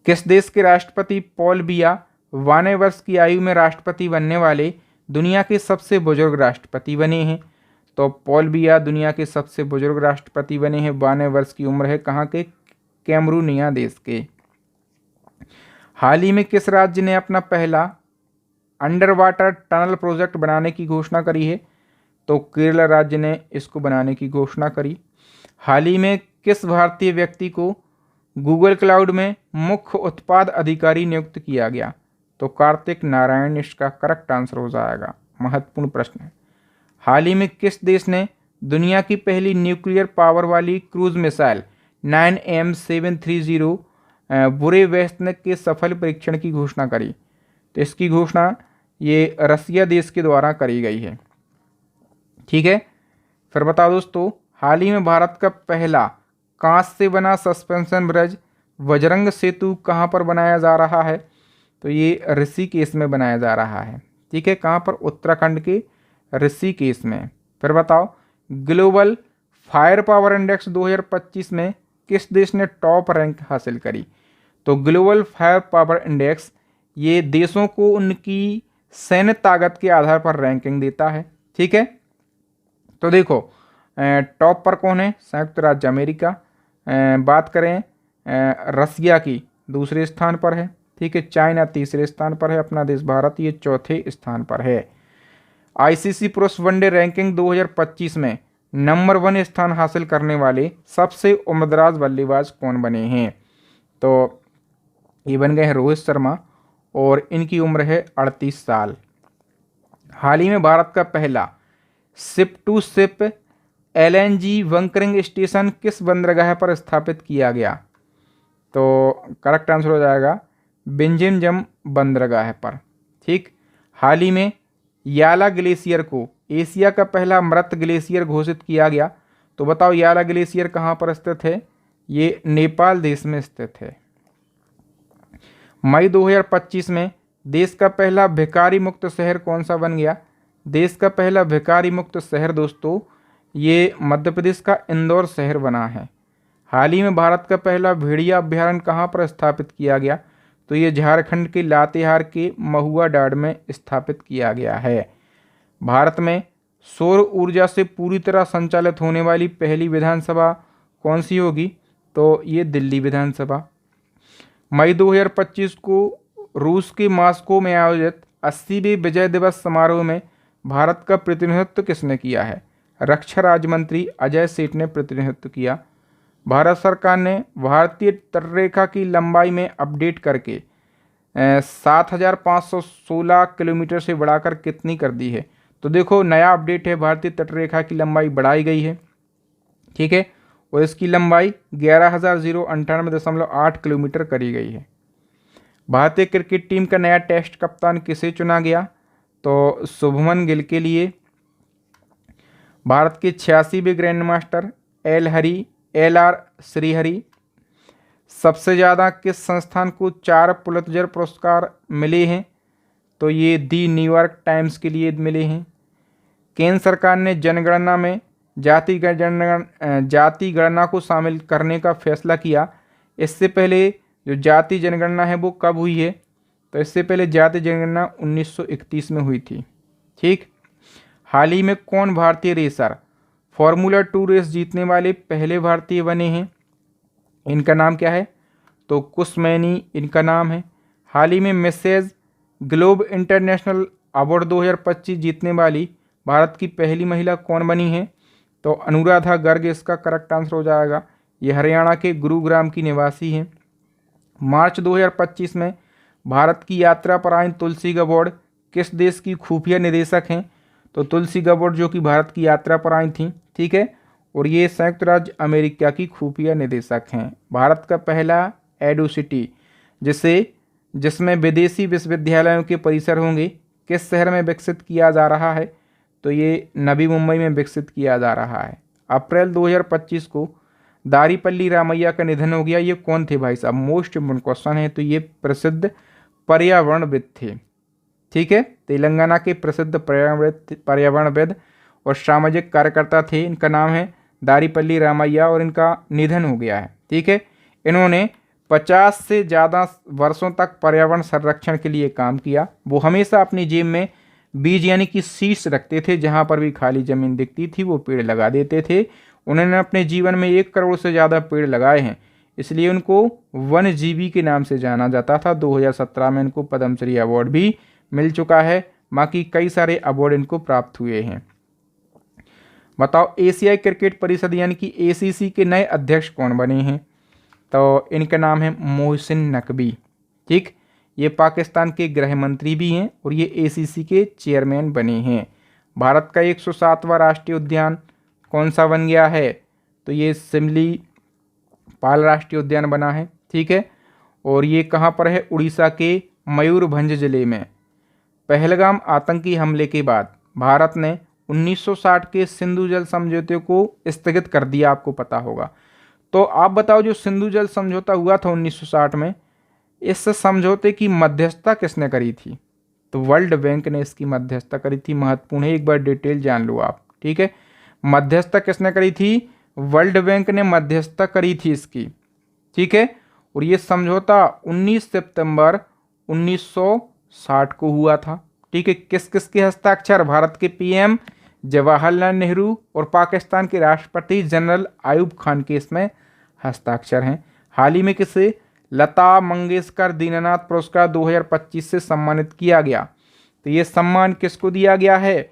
किस देश के राष्ट्रपति पॉल बिया 92 वर्ष की आयु में राष्ट्रपति बनने वाले दुनिया के सबसे बुजुर्ग राष्ट्रपति बने हैं? तो पॉल बिया दुनिया के सबसे बुजुर्ग राष्ट्रपति बने हैं। 92 वर्ष की उम्र है। कहाँ के? कैमरूनिया देश के। हाल ही में किस राज्य ने अपना पहला अंडर वाटर टनल प्रोजेक्ट बनाने की घोषणा करी है? तो केरल राज्य ने इसको बनाने की घोषणा करी। हाल ही में किस भारतीय व्यक्ति को गूगल क्लाउड में मुख्य उत्पाद अधिकारी नियुक्त किया गया? तो कार्तिक नारायण इसका करेक्ट आंसर हो जाएगा। महत्वपूर्ण प्रश्न है। हाल ही में किस देश ने दुनिया की पहली न्यूक्लियर पावर वाली क्रूज मिसाइल 9M730 बुरेवेस्तनिक के सफल परीक्षण की घोषणा करी? तो इसकी घोषणा ये रसिया देश के द्वारा करी गई है। ठीक है, फिर बताओ दोस्तों, हाल ही में भारत का पहला कांच से बना सस्पेंशन ब्रिज बजरंग सेतु कहाँ पर बनाया जा रहा है? तो ये ऋषिकेश में बनाया जा रहा है। ठीक है, कहाँ पर? उत्तराखंड के ऋषिकेश में। फिर बताओ, ग्लोबल फायर पावर इंडेक्स 2025 में किस देश ने टॉप रैंक हासिल करी? तो ग्लोबल फायर पावर इंडेक्स ये देशों को उनकी सैन्य ताकत के आधार पर रैंकिंग देता है। ठीक है, तो देखो टॉप पर कौन है? संयुक्त राज्य अमेरिका। बात करें रसिया की, दूसरे स्थान पर है। ठीक है, चाइना तीसरे स्थान पर है, अपना देश भारत ये चौथे स्थान पर है। आईसीसी पुरुष वनडे रैंकिंग 2025 में नंबर 1 स्थान हासिल करने वाले सबसे उम्रदराज बल्लेबाज कौन बने हैं? तो ये बन गए हैं रोहित शर्मा और इनकी उम्र है 38 साल। हाल ही में भारत का पहला ship to ship LNG bunkering station किस बंदरगाह पर स्थापित किया गया? तो करेक्ट आंसर हो जाएगा बिंजिमजम बंदरगाह पर। ठीक, हाल ही में याला ग्लेशियर को एशिया का पहला मृत ग्लेशियर घोषित किया गया। तो बताओ याला ग्लेशियर कहाँ पर स्थित है? ये नेपाल देश में स्थित है। मई 2025 में देश का पहला भिखारी मुक्त शहर कौन सा बन गया? देश का पहला भिखारी मुक्त शहर दोस्तों ये मध्य प्रदेश का इंदौर शहर बना है। हाल ही में भारत का पहला भेड़िया अभ्यारण्य कहाँ पर स्थापित किया गया? तो ये झारखंड के लातेहार के महुआ डांड में स्थापित किया गया है। भारत में सौर ऊर्जा से पूरी तरह संचालित होने वाली पहली विधानसभा कौन सी होगी? तो ये दिल्ली विधानसभा। मई 2025 को रूस के मॉस्को में आयोजित 80वें विजय दिवस समारोह में भारत का प्रतिनिधित्व किसने किया है? रक्षा राज्य मंत्री अजय सेठ ने प्रतिनिधित्व किया। भारत सरकार ने भारतीय तटरेखा की लंबाई में अपडेट करके 7,516 किलोमीटर से बढ़ाकर कितनी कर दी है? तो देखो नया अपडेट है, भारतीय तटरेखा की लंबाई बढ़ाई गई है। ठीक है, और इसकी लंबाई 11,098.8 किलोमीटर करी गई है। भारतीय क्रिकेट टीम का नया टेस्ट कप्तान किसे चुना गया? तो शुभमन गिल के लिए। भारत के 86वें ग्रैंड मास्टर LR श्रीहरि। सबसे ज़्यादा किस संस्थान को 4 पुलित्जर पुरस्कार मिले हैं? तो ये दी न्यूयॉर्क टाइम्स के लिए मिले हैं। केंद्र सरकार ने जनगणना में जाति गणना को शामिल करने का फैसला किया। इससे पहले जो जाति जनगणना है वो कब हुई है? तो इससे पहले जाति जनगणना 1931 में हुई थी। ठीक, हाल ही में कौन भारतीय रेसर फॉर्मूला 2 रेस जीतने वाले पहले भारतीय बने हैं? इनका नाम क्या है? तो कुशमैनी इनका नाम है। हाल ही में मिसेज ग्लोब इंटरनेशनल अवार्ड 2025 जीतने वाली भारत की पहली महिला कौन बनी है? तो अनुराधा गर्ग इसका करेक्ट आंसर हो जाएगा। ये हरियाणा के गुरुग्राम की निवासी हैं। मार्च 2025 में भारत की यात्रा पर आई तुलसी गबोर्ड किस देश की खुफिया निदेशक हैं? तो तुलसी गबोर्ड जो कि भारत की यात्रा पर आई थी। ठीक है, और ये संयुक्त राज्य अमेरिका की खुफिया निदेशक हैं। भारत का पहला एडुसिटी जिसमें विदेशी विश्वविद्यालयों के परिसर होंगे किस शहर में विकसित किया जा रहा है? तो ये नवी मुंबई में विकसित किया जा रहा है। अप्रैल 2025 को दारीपल्ली रामैया का निधन हो गया। ये कौन थे भाई साहब? मोस्ट इम्पोर्टेंट क्वेश्चन है। तो ये प्रसिद्ध पर्यावरणविद थे। ठीक है, तेलंगाना के प्रसिद्ध पर्यावरणविद और सामाजिक कार्यकर्ता थे। इनका नाम है दारीपल्ली रामैया और इनका निधन हो गया है। ठीक है, इन्होंने 50 से ज़्यादा वर्षों तक पर्यावरण संरक्षण के लिए काम किया। वो हमेशा अपनी जेब में बीज यानी कि सीड्स रखते थे, जहाँ पर भी खाली ज़मीन दिखती थी वो पेड़ लगा देते थे। उन्होंने अपने जीवन में 1 करोड़ से ज़्यादा पेड़ लगाए हैं, इसलिए उनको वनजीवी के नाम से जाना जाता था। 2017 में इनको पद्मश्री अवार्ड भी मिल चुका है। बाकी कई सारे अवार्ड इनको प्राप्त हुए हैं। बताओ एशियाई क्रिकेट परिषद यानी कि ACC के नए अध्यक्ष कौन बने हैं? तो इनका नाम है मोहसिन नकवी। ठीक, ये पाकिस्तान के गृह मंत्री भी हैं और ये ACC के चेयरमैन बने हैं। भारत का 107वां राष्ट्रीय उद्यान कौन सा बन गया है? तो ये शिमली पाल राष्ट्रीय उद्यान बना है। ठीक है, और ये कहाँ पर है? उड़ीसा के मयूरभंज जिले में। पहलगाम आतंकी हमले के बाद भारत ने 1960 के सिंधु जल समझौते को स्थगित कर दिया, आपको पता होगा। तो आप बताओ जो सिंधु जल समझौता हुआ था 1960 में, इस समझौते की मध्यस्थता किसने करी थी? तो वर्ल्ड बैंक ने इसकी मध्यस्थता करी थी। महत्वपूर्ण है, एक बार डिटेल जान लो आप। ठीक है, मध्यस्थता किसने करी थी? वर्ल्ड बैंक ने मध्यस्थता करी थी इसकी। ठीक है, और ये समझौता 19 सितंबर 1960 को हुआ था। ठीक है, किस किस के हस्ताक्षर? भारत के PM जवाहरलाल नेहरू और पाकिस्तान के राष्ट्रपति जनरल आयूब खान के इसमें हस्ताक्षर हैं। हाल ही में किसे लता मंगेशकर दीननाथ पुरस्कार 2025 से सम्मानित किया गया। तो ये सम्मान किसको दिया गया है?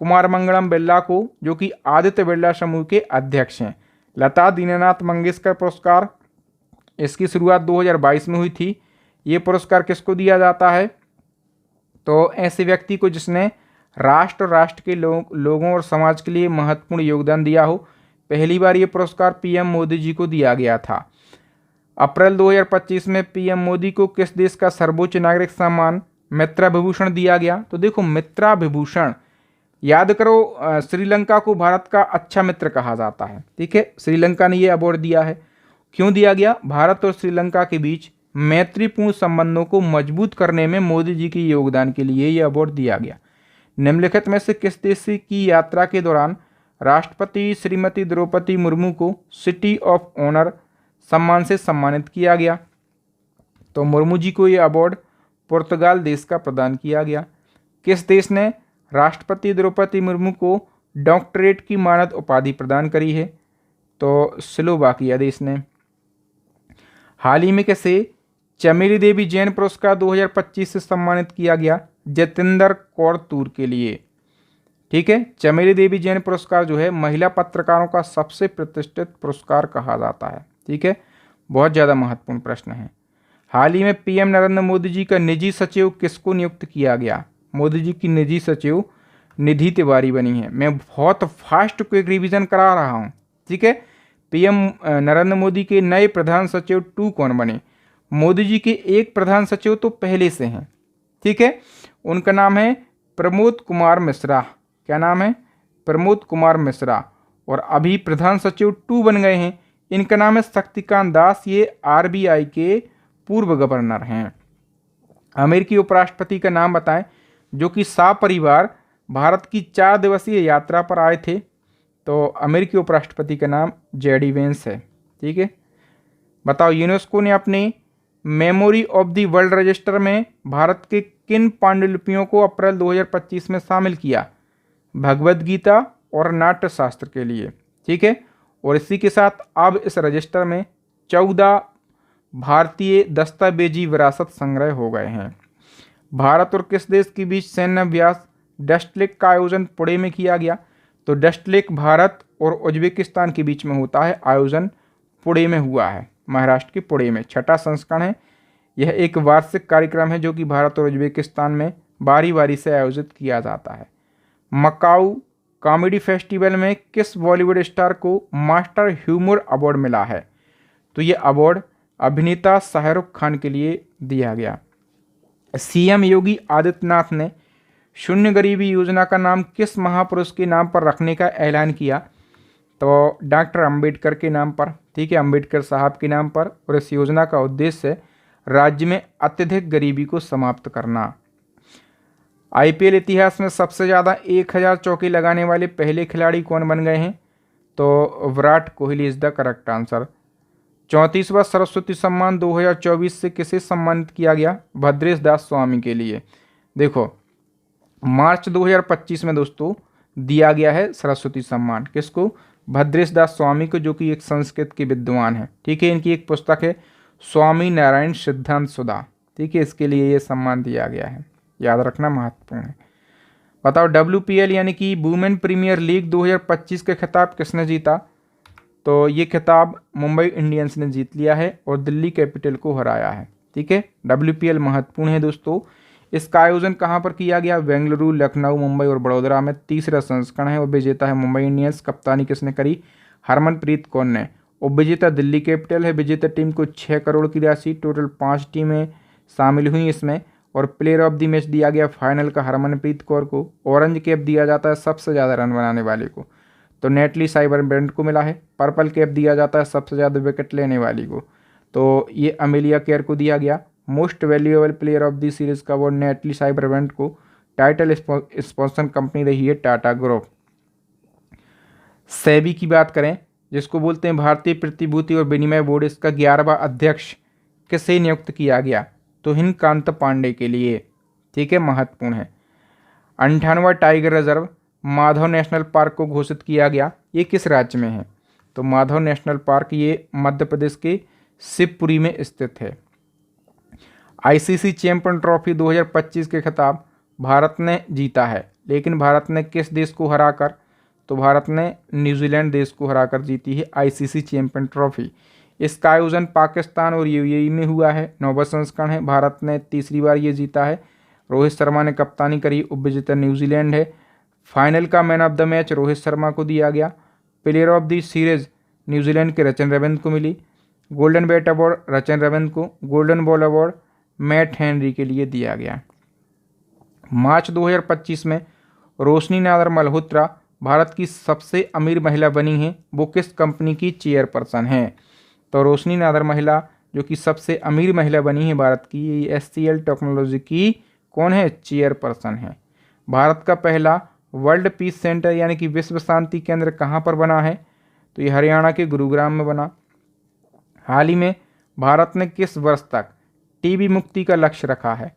कुमार मंगलम बिरला को, जो कि आदित्य बिरला समूह के अध्यक्ष हैं। लता दीननाथ मंगेशकर पुरस्कार, इसकी शुरुआत 2022 में हुई थी। ये पुरस्कार किसको दिया जाता है? तो ऐसे व्यक्ति को जिसने राष्ट्र के लोगों और समाज के लिए महत्वपूर्ण योगदान दिया हो। पहली बार ये पुरस्कार पीएम मोदी जी को दिया गया था। अप्रैल 2025 में पीएम मोदी को किस देश का सर्वोच्च नागरिक सम्मान मित्रा विभूषण दिया गया? तो देखो, मित्रा विभूषण, याद करो, श्रीलंका को भारत का अच्छा मित्र कहा जाता है। ठीक है, श्रीलंका ने ये अवार्ड दिया है। क्यों दिया गया? भारत और श्रीलंका के बीच मैत्रीपूर्ण संबंधों को मजबूत करने में मोदी जी के योगदान के लिए यह अवार्ड दिया गया। निम्नलिखित में से किस देश की यात्रा के दौरान राष्ट्रपति श्रीमती द्रौपदी मुर्मू को सिटी ऑफ ऑनर सम्मान से सम्मानित किया गया? तो मुर्मू जी को यह अवार्ड पुर्तगाल देश का प्रदान किया गया। किस देश ने राष्ट्रपति द्रौपदी मुर्मू को डॉक्टरेट की मानद उपाधि प्रदान करी है? तो स्लोवाकिया देश ने। हाल ही में कैसे चमेली देवी जैन पुरस्कार 2025 से सम्मानित किया गया? जतेंद्र कौर तूर के लिए। ठीक है, चमेली देवी जैन पुरस्कार जो है महिला पत्रकारों का सबसे प्रतिष्ठित पुरस्कार कहा जाता है। ठीक है, बहुत ज़्यादा महत्वपूर्ण प्रश्न है। हाल ही में पीएम नरेंद्र मोदी जी का निजी सचिव किसको नियुक्त किया गया? मोदी जी की निजी सचिव निधि तिवारी बनी है। मैं बहुत फास्ट क्विक रिवीजन करा रहा हूँ। ठीक है, पीएम नरेंद्र मोदी के नए प्रधान सचिव 2 कौन बने? मोदी जी के एक प्रधान सचिव तो पहले से हैं। ठीक है, उनका नाम है प्रमोद कुमार मिश्रा। क्या नाम है? प्रमोद कुमार मिश्रा। और अभी प्रधान सचिव 2 बन गए हैं, इनका नाम है शक्तिकांत दास। ये आरबीआई के पूर्व गवर्नर हैं। अमेरिकी उपराष्ट्रपति का नाम बताएं जो कि सपरिवार भारत की 4 दिवसीय यात्रा पर आए थे। तो अमेरिकी उपराष्ट्रपति का नाम जेडी वेंस है। ठीक है, बताओ, यूनेस्को ने अपनी memory of the world register में भारत के किन पांडुलिपियों को अप्रैल 2025 में शामिल किया? भगवद गीता और नाट्य शास्त्र के लिए। ठीक है, और इसी के साथ अब इस रजिस्टर में 14 भारतीय दस्तावेजी विरासत संग्रह हो गए हैं। भारत और किस देश के बीच सैन्य अभ्यास डस्ट लेक का आयोजन पुणे में किया गया? तो डस्ट लेक भारत और उज्बेकिस्तान के बीच में होता है। आयोजन पुणे में हुआ है, महाराष्ट्र के पुणे में। 6ठा संस्करण है। यह एक वार्षिक कार्यक्रम है जो कि भारत और उज्बेकिस्तान में बारी बारी से आयोजित किया जाता है। मकाऊ कॉमेडी फेस्टिवल में किस बॉलीवुड स्टार को मास्टर ह्यूमर अवार्ड मिला है? तो ये अवार्ड अभिनेता शाहरुख खान के लिए दिया गया। सीएम योगी आदित्यनाथ ने शून्य गरीबी योजना का नाम किस महापुरुष के नाम पर रखने का ऐलान किया? तो डॉक्टर अंबेडकर के नाम पर। ठीक है, अंबेडकर साहब के नाम पर। और इस योजना का उद्देश्य राज्य में अत्यधिक गरीबी को समाप्त करना। आईपीएल इतिहास में सबसे ज़्यादा 1000 चौके लगाने वाले पहले खिलाड़ी कौन बन गए हैं? तो Virat Kohli is the correct answer. 34वां सरस्वती सम्मान 2024 से किसे सम्मानित किया गया? भद्रेश दास स्वामी के लिए। देखो, मार्च 2025 में दोस्तों दिया गया है सरस्वती सम्मान। किसको? भद्रेश दास स्वामी को, जो कि एक संस्कृत के विद्वान है। ठीक है, इनकी एक पुस्तक है स्वामी नारायण सिद्धांत सुधा। ठीक है, इसके लिए ये सम्मान दिया गया है, याद रखना महत्वपूर्ण है। बताओ, WPL यानी कि वुमेन प्रीमियर लीग 2025 का खिताब किसने जीता? तो ये खिताब मुंबई इंडियंस ने जीत लिया है और दिल्ली कैपिटल को हराया है। ठीक है, WPL महत्वपूर्ण है दोस्तों। इसका आयोजन कहाँ पर किया गया? बेंगलुरु, लखनऊ, मुंबई और बड़ौदा में। 3रा संस्करण है और विजेता है मुंबई इंडियंस। कप्तानी किसने करी? हरमनप्रीत कौर ने। और विजेता दिल्ली कैपिटल है। विजेता टीम को 6 करोड़ की राशि, टोटल 5 टीमें शामिल हुई इसमें। और प्लेयर ऑफ द मैच दिया गया फाइनल का हरमनप्रीत कौर को। ऑरेंज कैप दिया जाता है सबसे ज़्यादा रन बनाने वाले को, तो नेटली साइबरब्रेंट को मिला है। पर्पल कैप दिया जाता है सबसे ज़्यादा विकेट लेने वाली को, तो ये अमेलिया केयर को दिया गया। Most valuable player of the series का अवार्ड नेटली साइबरब्रेंट को। टाइटल स्पॉन्सर कंपनी रही है टाटा ग्रुप। सेबी की बात करें, जिसको बोलते हैं भारतीय प्रतिभूति और विनिमय बोर्ड, इसका 11वां अध्यक्ष किसे नियुक्त किया गया? तो हिंदकांत पांडे के लिए। ठीक है, महत्वपूर्ण है। 58वां tiger reserve Madhav national park को घोषित किया गया। ये किस राज्य में है? तो माधव नेशनल पार्क ये मध्य प्रदेश के शिवपुरी में स्थित है। आईसीसी चैंपियन ट्रॉफी 2025 के खिताब भारत ने जीता है, लेकिन भारत ने किस देश को हराकर? तो भारत ने न्यूजीलैंड देश को हराकर जीती है आईसीसी चैंपियन ट्रॉफी। इसका आयोजन पाकिस्तान और यूएई में हुआ है। 9वां संस्करण है। भारत ने तीसरी बार ये जीता है। रोहित शर्मा ने कप्तानी करी। उपविजेता न्यूजीलैंड है। फाइनल का man of the match Rohit Sharma को दिया गया। Player of the series New Zealand के रचन रविंद्र को मिली। गोल्डन बैट अवार्ड रचन रविंद्र को। Golden ball award Matt Henry के लिए दिया गया। मार्च 2025 में रोशनी नादर मल्होत्रा भारत की सबसे अमीर महिला बनी हैं। वो किस कंपनी की चेयरपर्सन हैं? तो रोशनी नादर महिला जो कि सबसे अमीर महिला बनी है भारत की, एचसीएल टेक्नोलॉजी की कौन है? चेयरपर्सन है। भारत का पहला वर्ल्ड पीस सेंटर यानी कि विश्व शांति केंद्र कहाँ पर बना है? तो ये हरियाणा के गुरुग्राम में बना। हाल ही में भारत ने किस वर्ष तक टीबी मुक्ति का लक्ष्य रखा है?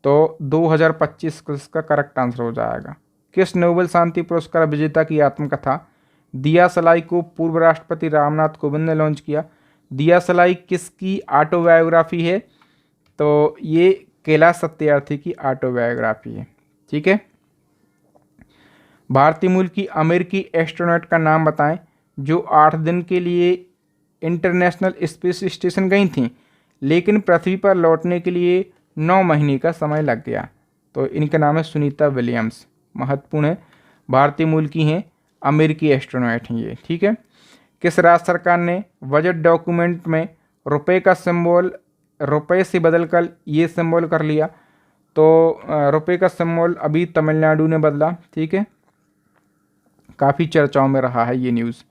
तो 2025 इसका करेक्ट आंसर हो जाएगा। किस नोबेल शांति पुरस्कार विजेता की आत्मकथा दिया सलाई को पूर्व राष्ट्रपति रामनाथ कोविंद ने लॉन्च किया? दिया सलाई किसकी ऑटोबायोग्राफी है? तो ये कैलाश सत्यार्थी की ऑटोबायोग्राफी है। ठीक है। भारतीय मूल की अमेरिकी एस्ट्रोनॉट का नाम बताएं जो 8 दिन के लिए इंटरनेशनल स्पेस स्टेशन गई थीं, लेकिन पृथ्वी पर लौटने के लिए 9 महीने का समय लग गया। तो इनका नाम है सुनीता विलियम्स। महत्वपूर्ण है, भारतीय मूल की हैं, अमेरिकी एस्ट्रोनॉट हैं ये। ठीक है। किस राज्य सरकार ने बजट डॉक्यूमेंट में रुपए का सिंबल रुपए से बदलकर ये सिंबल कर लिया? तो रुपए का सिंबल अभी तमिलनाडु ने बदला। ठीक है। काफ़ी चर्चाओं में रहा है ये न्यूज़।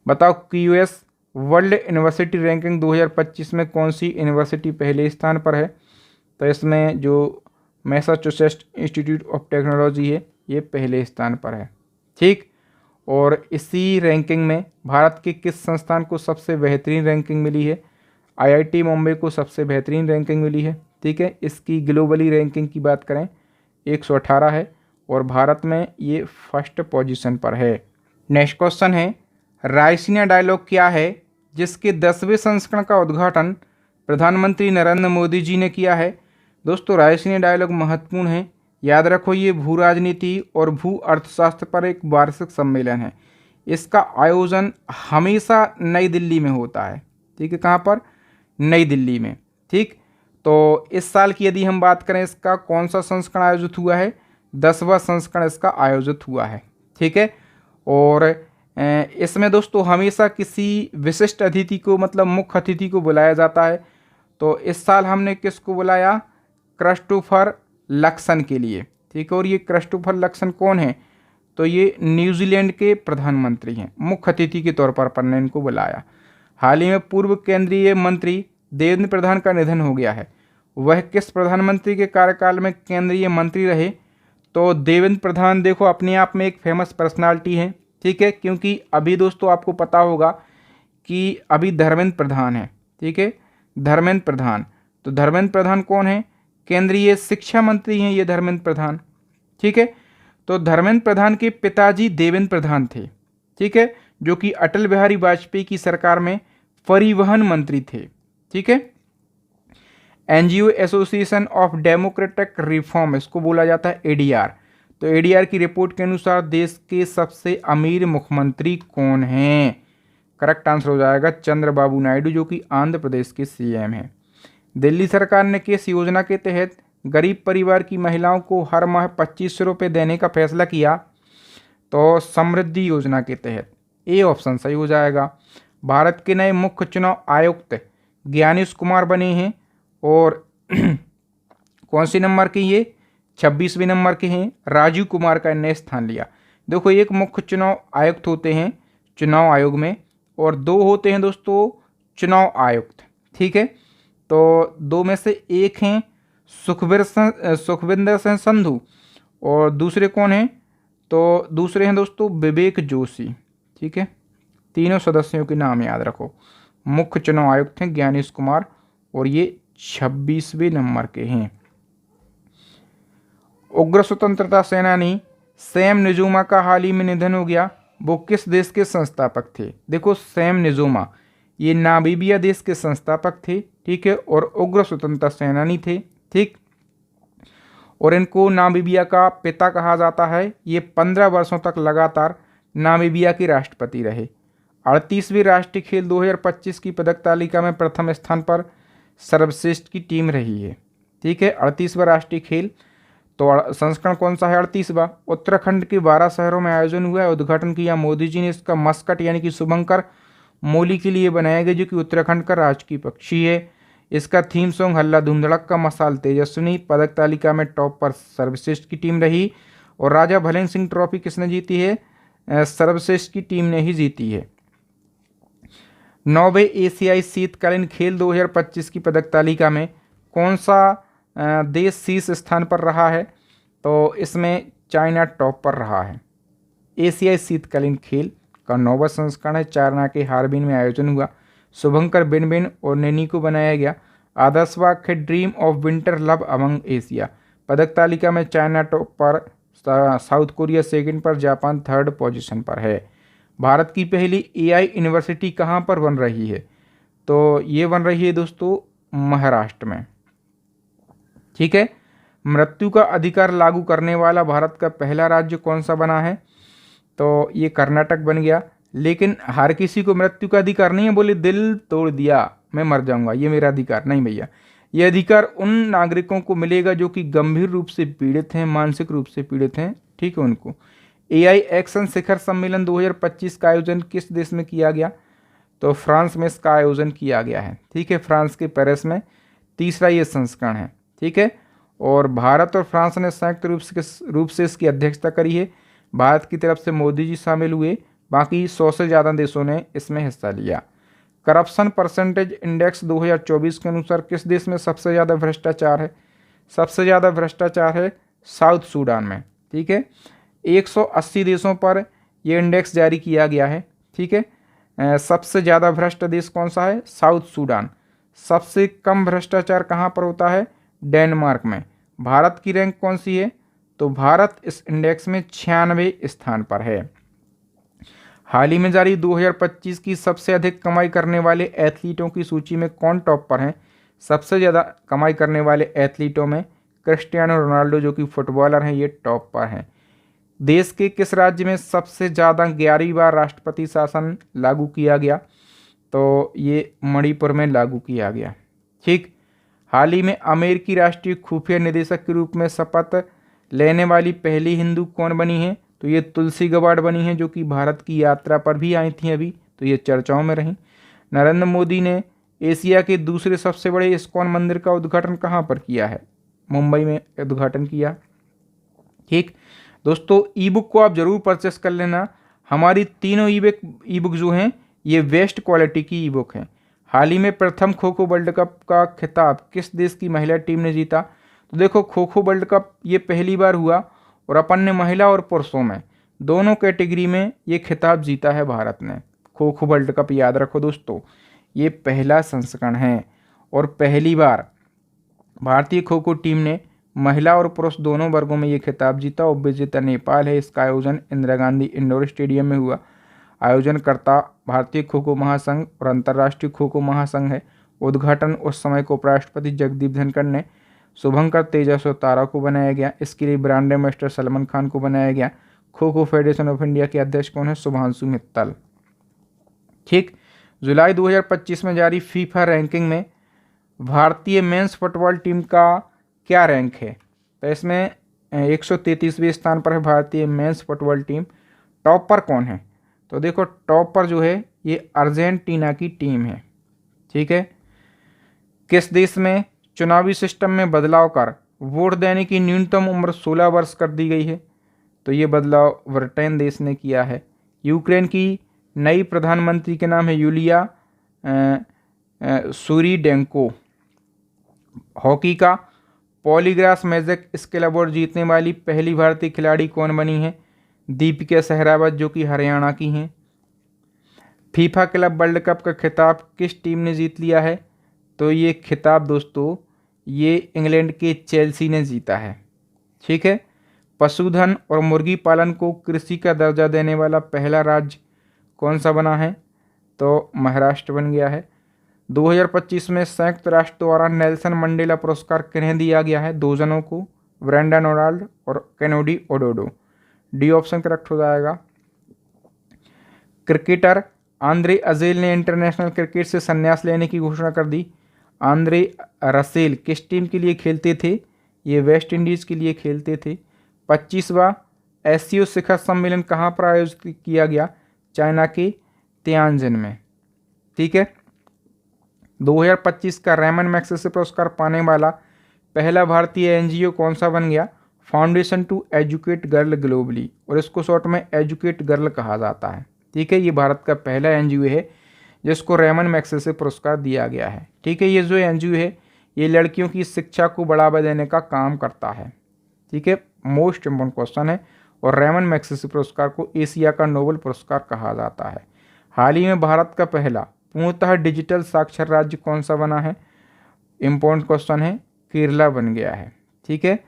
बताओ क्यूएस वर्ल्ड यूनिवर्सिटी रैंकिंग 2025 में कौन सी यूनिवर्सिटी पहले स्थान पर है? तो इसमें जो मैसाचुसेट्स इंस्टीट्यूट ऑफ टेक्नोलॉजी है ये पहले स्थान पर है। ठीक। और इसी रैंकिंग में भारत के किस संस्थान को सबसे बेहतरीन रैंकिंग मिली है? आईआईटी मुंबई को सबसे बेहतरीन रैंकिंग मिली है। ठीक है। इसकी ग्लोबली रैंकिंग की बात करें 118 है और भारत में ये फर्स्ट पोजीशन पर है। नेक्स्ट क्वेश्चन है, रायसीना डायलॉग क्या है जिसके 10वें संस्करण का उद्घाटन प्रधानमंत्री नरेंद्र मोदी जी ने किया है? दोस्तों रायसीना डायलॉग महत्वपूर्ण है, याद रखो ये भू राजनीति और भू अर्थशास्त्र पर एक वार्षिक सम्मेलन है। इसका आयोजन हमेशा नई दिल्ली में होता है। ठीक है। कहाँ पर? नई दिल्ली में। ठीक। तो इस साल की यदि हम बात करें इसका कौन सा संस्करण आयोजित हुआ है? 10वां संस्करण इसका आयोजित हुआ है। ठीक है। और इसमें दोस्तों हमेशा किसी विशिष्ट अतिथि को मतलब मुख्य अतिथि को बुलाया जाता है। तो इस साल हमने किसको बुलाया? क्रिस्टोफर लक्सन के लिए। ठीक है। और ये क्रिस्टोफर लक्सन कौन है? तो ये न्यूजीलैंड के प्रधानमंत्री हैं। मुख्य अतिथि के तौर पर ने इनको बुलाया। हाल ही में पूर्व केंद्रीय मंत्री देवेंद्र प्रधान का निधन हो गया है। वह किस प्रधानमंत्री के कार्यकाल में केंद्रीय मंत्री रहे? तो देवेंद्र प्रधान देखो अपने आप में एक फेमस पर्सनालिटी है। ठीक है। क्योंकि अभी दोस्तों आपको पता होगा कि अभी धर्मेंद्र प्रधान है। ठीक है। धर्मेंद्र प्रधान, तो धर्मेंद्र प्रधान कौन है? केंद्रीय शिक्षा मंत्री हैं ये धर्मेंद्र प्रधान। ठीक है। तो धर्मेंद्र प्रधान के पिताजी देवेंद्र प्रधान थे। ठीक है। जो कि अटल बिहारी वाजपेयी की सरकार में परिवहन मंत्री थे। ठीक है। NGO association of democratic reform इसको बोला जाता है एडीआर। तो एडीआर की रिपोर्ट के अनुसार देश के सबसे अमीर मुख्यमंत्री कौन हैं? करेक्ट आंसर हो जाएगा चंद्रबाबू नायडू जो कि आंध्र प्रदेश के सीएम हैं। दिल्ली सरकार ने किस योजना के तहत गरीब परिवार की महिलाओं को हर माह 2500 रुपये देने का फैसला किया? तो समृद्धि योजना के तहत। ए ऑप्शन सही हो जाएगा। भारत के नए मुख्य चुनाव आयुक्त ज्ञानेश कुमार बने हैं और कौन सी नंबर के? ये 26वें नंबर के हैं। राजीव कुमार का इन्हें स्थान लिया। देखो एक मुख्य चुनाव आयुक्त होते हैं चुनाव आयोग में और 2 होते हैं दोस्तों चुनाव आयुक्त। ठीक है। तो 2 में से एक हैं सुखविंदर सिंह संधू और दूसरे कौन हैं? तो दूसरे हैं दोस्तों विवेक जोशी। ठीक है। तीनों सदस्यों के नाम याद रखो। मुख्य चुनाव आयुक्त हैं ज्ञानेश कुमार और ये 26वें नंबर के हैं। उग्र स्वतंत्रता सेनानी सैम निजोमा का हाल ही में निधन हो गया। वो किस देश के संस्थापक थे? देखो सैम निजोमा ये नामीबिया देश के संस्थापक थे, ठीक है, और उग्र स्वतंत्रता सेनानी थे, ठीक। और इनको नामीबिया का पिता कहा जाता है। ये 15 वर्षों तक लगातार नामीबिया के राष्ट्रपति रहे। 38वीं राष्ट्रीय खेल 2025 की पदक तालिका में प्रथम स्थान पर सर्वश्रेष्ठ की टीम रही है, ठीक है। 38वां राष्ट्रीय खेल, तो संस्करण कौन सा है? 38वां। उत्तराखंड के 12 शहरों में आयोजन हुआ है। उद्घाटन किया मोदी जी ने। इसका मस्कट यानी कि शुभंकर मोली के लिए बनाया गया, जो कि उत्तराखंड का राजकीय पक्षी है। इसका थीम सॉन्ग हल्ला धूम धड़क्का मसाल तेजस्विनी। पदक तालिका में टॉप पर सर्वश्रेष्ठ की टीम रही। और राजा भलन सिंह ट्रॉफी किसने जीती है? सर्वश्रेष्ठ की टीम ने ही जीती है। 9वें एशियाई शीतकालीन खेल 2025 की पदक तालिका में कौन सा देश शीर्ष स्थान पर रहा है? तो इसमें चाइना टॉप पर रहा है। एशियाई शीतकालीन खेल का 9वां संस्करण है, चाइना के हार्बिन में आयोजन हुआ। शुभंकर बिनबिन और नेनी को बनाया गया। आदर्श वाक्य dream of winter love among Asia. पदक तालिका में चाइना टॉप पर, साउथ कोरिया सेकंड पर, जापान थर्ड पोजीशन पर है। भारत की पहली एआई यूनिवर्सिटी कहाँ पर बन रही है? तो ये बन रही है दोस्तों महाराष्ट्र में, ठीक है। मृत्यु का अधिकार लागू करने वाला भारत का पहला राज्य कौन सा बना है? तो ये कर्नाटक बन गया। लेकिन हर किसी को मृत्यु का अधिकार नहीं है। बोले दिल तोड़ दिया मैं मर जाऊंगा, ये मेरा अधिकार नहीं भैया। ये अधिकार उन नागरिकों को मिलेगा जो कि गंभीर रूप से पीड़ित हैं, मानसिक रूप से पीड़ित हैं, ठीक है, उनको। एआई एक्शन शिखर सम्मेलन 2025 का आयोजन किस देश में किया गया? तो फ्रांस में इसका आयोजन किया गया है, ठीक है, फ्रांस के पेरिस में। तीसरा ये संस्करण है, ठीक है। और भारत और फ्रांस ने संयुक्त रूप से इसकी अध्यक्षता करी है। भारत की तरफ से मोदी जी शामिल हुए, बाकी 100 से ज़्यादा देशों ने इसमें हिस्सा लिया। करप्शन परसेंटेज इंडेक्स 2024 के अनुसार किस देश में सबसे ज़्यादा भ्रष्टाचार है? सबसे ज़्यादा भ्रष्टाचार है साउथ सूडान में, ठीक है। 180 देशों पर यह इंडेक्स जारी किया गया है, ठीक है। सबसे ज़्यादा भ्रष्ट देश कौन सा है? South Sudan. सबसे कम भ्रष्टाचार कहाँ पर होता है? डेनमार्क में। भारत की रैंक कौन सी है? तो भारत इस इंडेक्स में 96वें स्थान पर है। हाल ही में जारी 2025 की सबसे अधिक कमाई करने वाले एथलीटों की सूची में कौन टॉप पर हैं? सबसे ज़्यादा कमाई करने वाले एथलीटों में क्रिस्टियानो रोनाल्डो, जो कि फुटबॉलर हैं, ये टॉप पर हैं। देश के किस राज्य में सबसे ज़्यादा 11वीं बार राष्ट्रपति शासन लागू किया गया? तो ये मणिपुर में लागू किया गया, ठीक। हाल ही में अमेरिकी राष्ट्रीय खुफिया निदेशक के रूप में शपथ लेने वाली पहली हिंदू कौन बनी है? तो ये तुलसी गबार्ड बनी है, जो कि भारत की यात्रा पर भी आई थी अभी, तो ये चर्चाओं में रही। नरेंद्र मोदी ने एशिया के दूसरे सबसे बड़े इस्कॉन मंदिर का उद्घाटन कहाँ पर किया है? मुंबई में उद्घाटन किया, ठीक। दोस्तों ई बुक को आप जरूर परचेस कर लेना। हमारी तीनों ई बुक जो हैं ये बेस्ट क्वालिटी की ई बुक हैं। हाल ही में प्रथम खो खो वर्ल्ड कप का खिताब किस देश की महिला टीम ने जीता? तो देखो खो खो वर्ल्ड कप ये पहली बार हुआ और अपन ने महिला और पुरुषों में दोनों कैटेगरी में ये खिताब जीता है भारत ने। खो खो वर्ल्ड कप याद रखो दोस्तों, ये पहला संस्करण है और पहली बार भारतीय खो खो टीम ने महिला और पुरुष दोनों वर्गों में ये खिताब जीता। और विजेता नेपाल है। इसका आयोजन इंदिरा गांधी इंडोर स्टेडियम में हुआ। आयोजनकर्ता भारतीय खो खो महासंघ और अंतर्राष्ट्रीय खो खो महासंघ है। उद्घाटन उस समय को उपराष्ट्रपति जगदीप धनखड़ ने शुभंकर तेजस और तारा को बनाया गया। इसके लिए ब्रांड एम्बेसडर सलमान खान को बनाया गया। Kho kho federation of India के अध्यक्ष कौन है? शुभांशु मित्तल, ठीक। जुलाई 2025 में जारी फीफा रैंकिंग में भारतीय मेंस फुटबॉल टीम का क्या रैंक है? तो इसमें 133वें स्थान पर है भारतीय मेंस फुटबॉल टीम। टॉप पर कौन है? तो देखो टॉप पर जो है ये अर्जेंटीना की टीम है, ठीक है। किस देश में चुनावी सिस्टम में बदलाव कर वोट देने की न्यूनतम उम्र 16 वर्ष कर दी गई है? तो ये बदलाव ब्रिटेन देश ने किया है। यूक्रेन की नई प्रधानमंत्री के नाम है यूलिया सूरीडेंको। हॉकी का पॉलीग्राफ मैजिक स्किल अवार्ड जीतने वाली पहली भारतीय खिलाड़ी कौन बनी है? दीपिका सहरावत, जो कि हरियाणा की हैं। फीफा क्लब वर्ल्ड कप का खिताब किस टीम ने जीत लिया है? तो ये खिताब दोस्तों ये इंग्लैंड के चेल्सी ने जीता है, ठीक है। पशुधन और मुर्गी पालन को कृषि का दर्जा देने वाला पहला राज्य कौन सा बना है? तो महाराष्ट्र बन गया है। 2025 में संयुक्त राष्ट्र द्वारा नेल्सन मंडेला पुरस्कार किन्हें दिया गया है? 2 जनों को, ब्रेंडन ओनाल्ड और केनेडी ओडोडो। डी ऑप्शन करेक्ट हो जाएगा। क्रिकेटर आंद्रे अजेल ने इंटरनेशनल क्रिकेट से संन्यास लेने की घोषणा कर दी। आंद्रे रसेल किस टीम के लिए खेलते थे? ये वेस्ट इंडीज़ के लिए खेलते थे। 25वां एससीओ शिखर सम्मेलन कहाँ पर आयोजित किया गया? चाइना के तियानजिन में। ठीक है। 2025 का रेमन मैग्सेसे पुरस्कार पाने वाला पहला भारतीय एनजीओ कौन सा बन गया? Foundation to Educate Girl Globally, और इसको शॉर्ट में एजुकेट गर्ल कहा जाता है। ठीक है, ये भारत का पहला एनजीओ है जिसको रेमन मैग्सेसे पुरस्कार दिया गया है। ठीक है, ये जो एनजीओ है ये लड़कियों की शिक्षा को बढ़ावा देने का काम करता है। ठीक है, मोस्ट इम्पोर्टेंट क्वेश्चन है। और रेमन मैग्सेसे पुरस्कार को एशिया का नोबेल पुरस्कार कहा जाता है। हाल ही में भारत का पहला पूर्णतः डिजिटल साक्षर राज्य कौन सा बना है? इम्पोर्टेंट क्वेश्चन है, केरला बन गया है। ठीक है,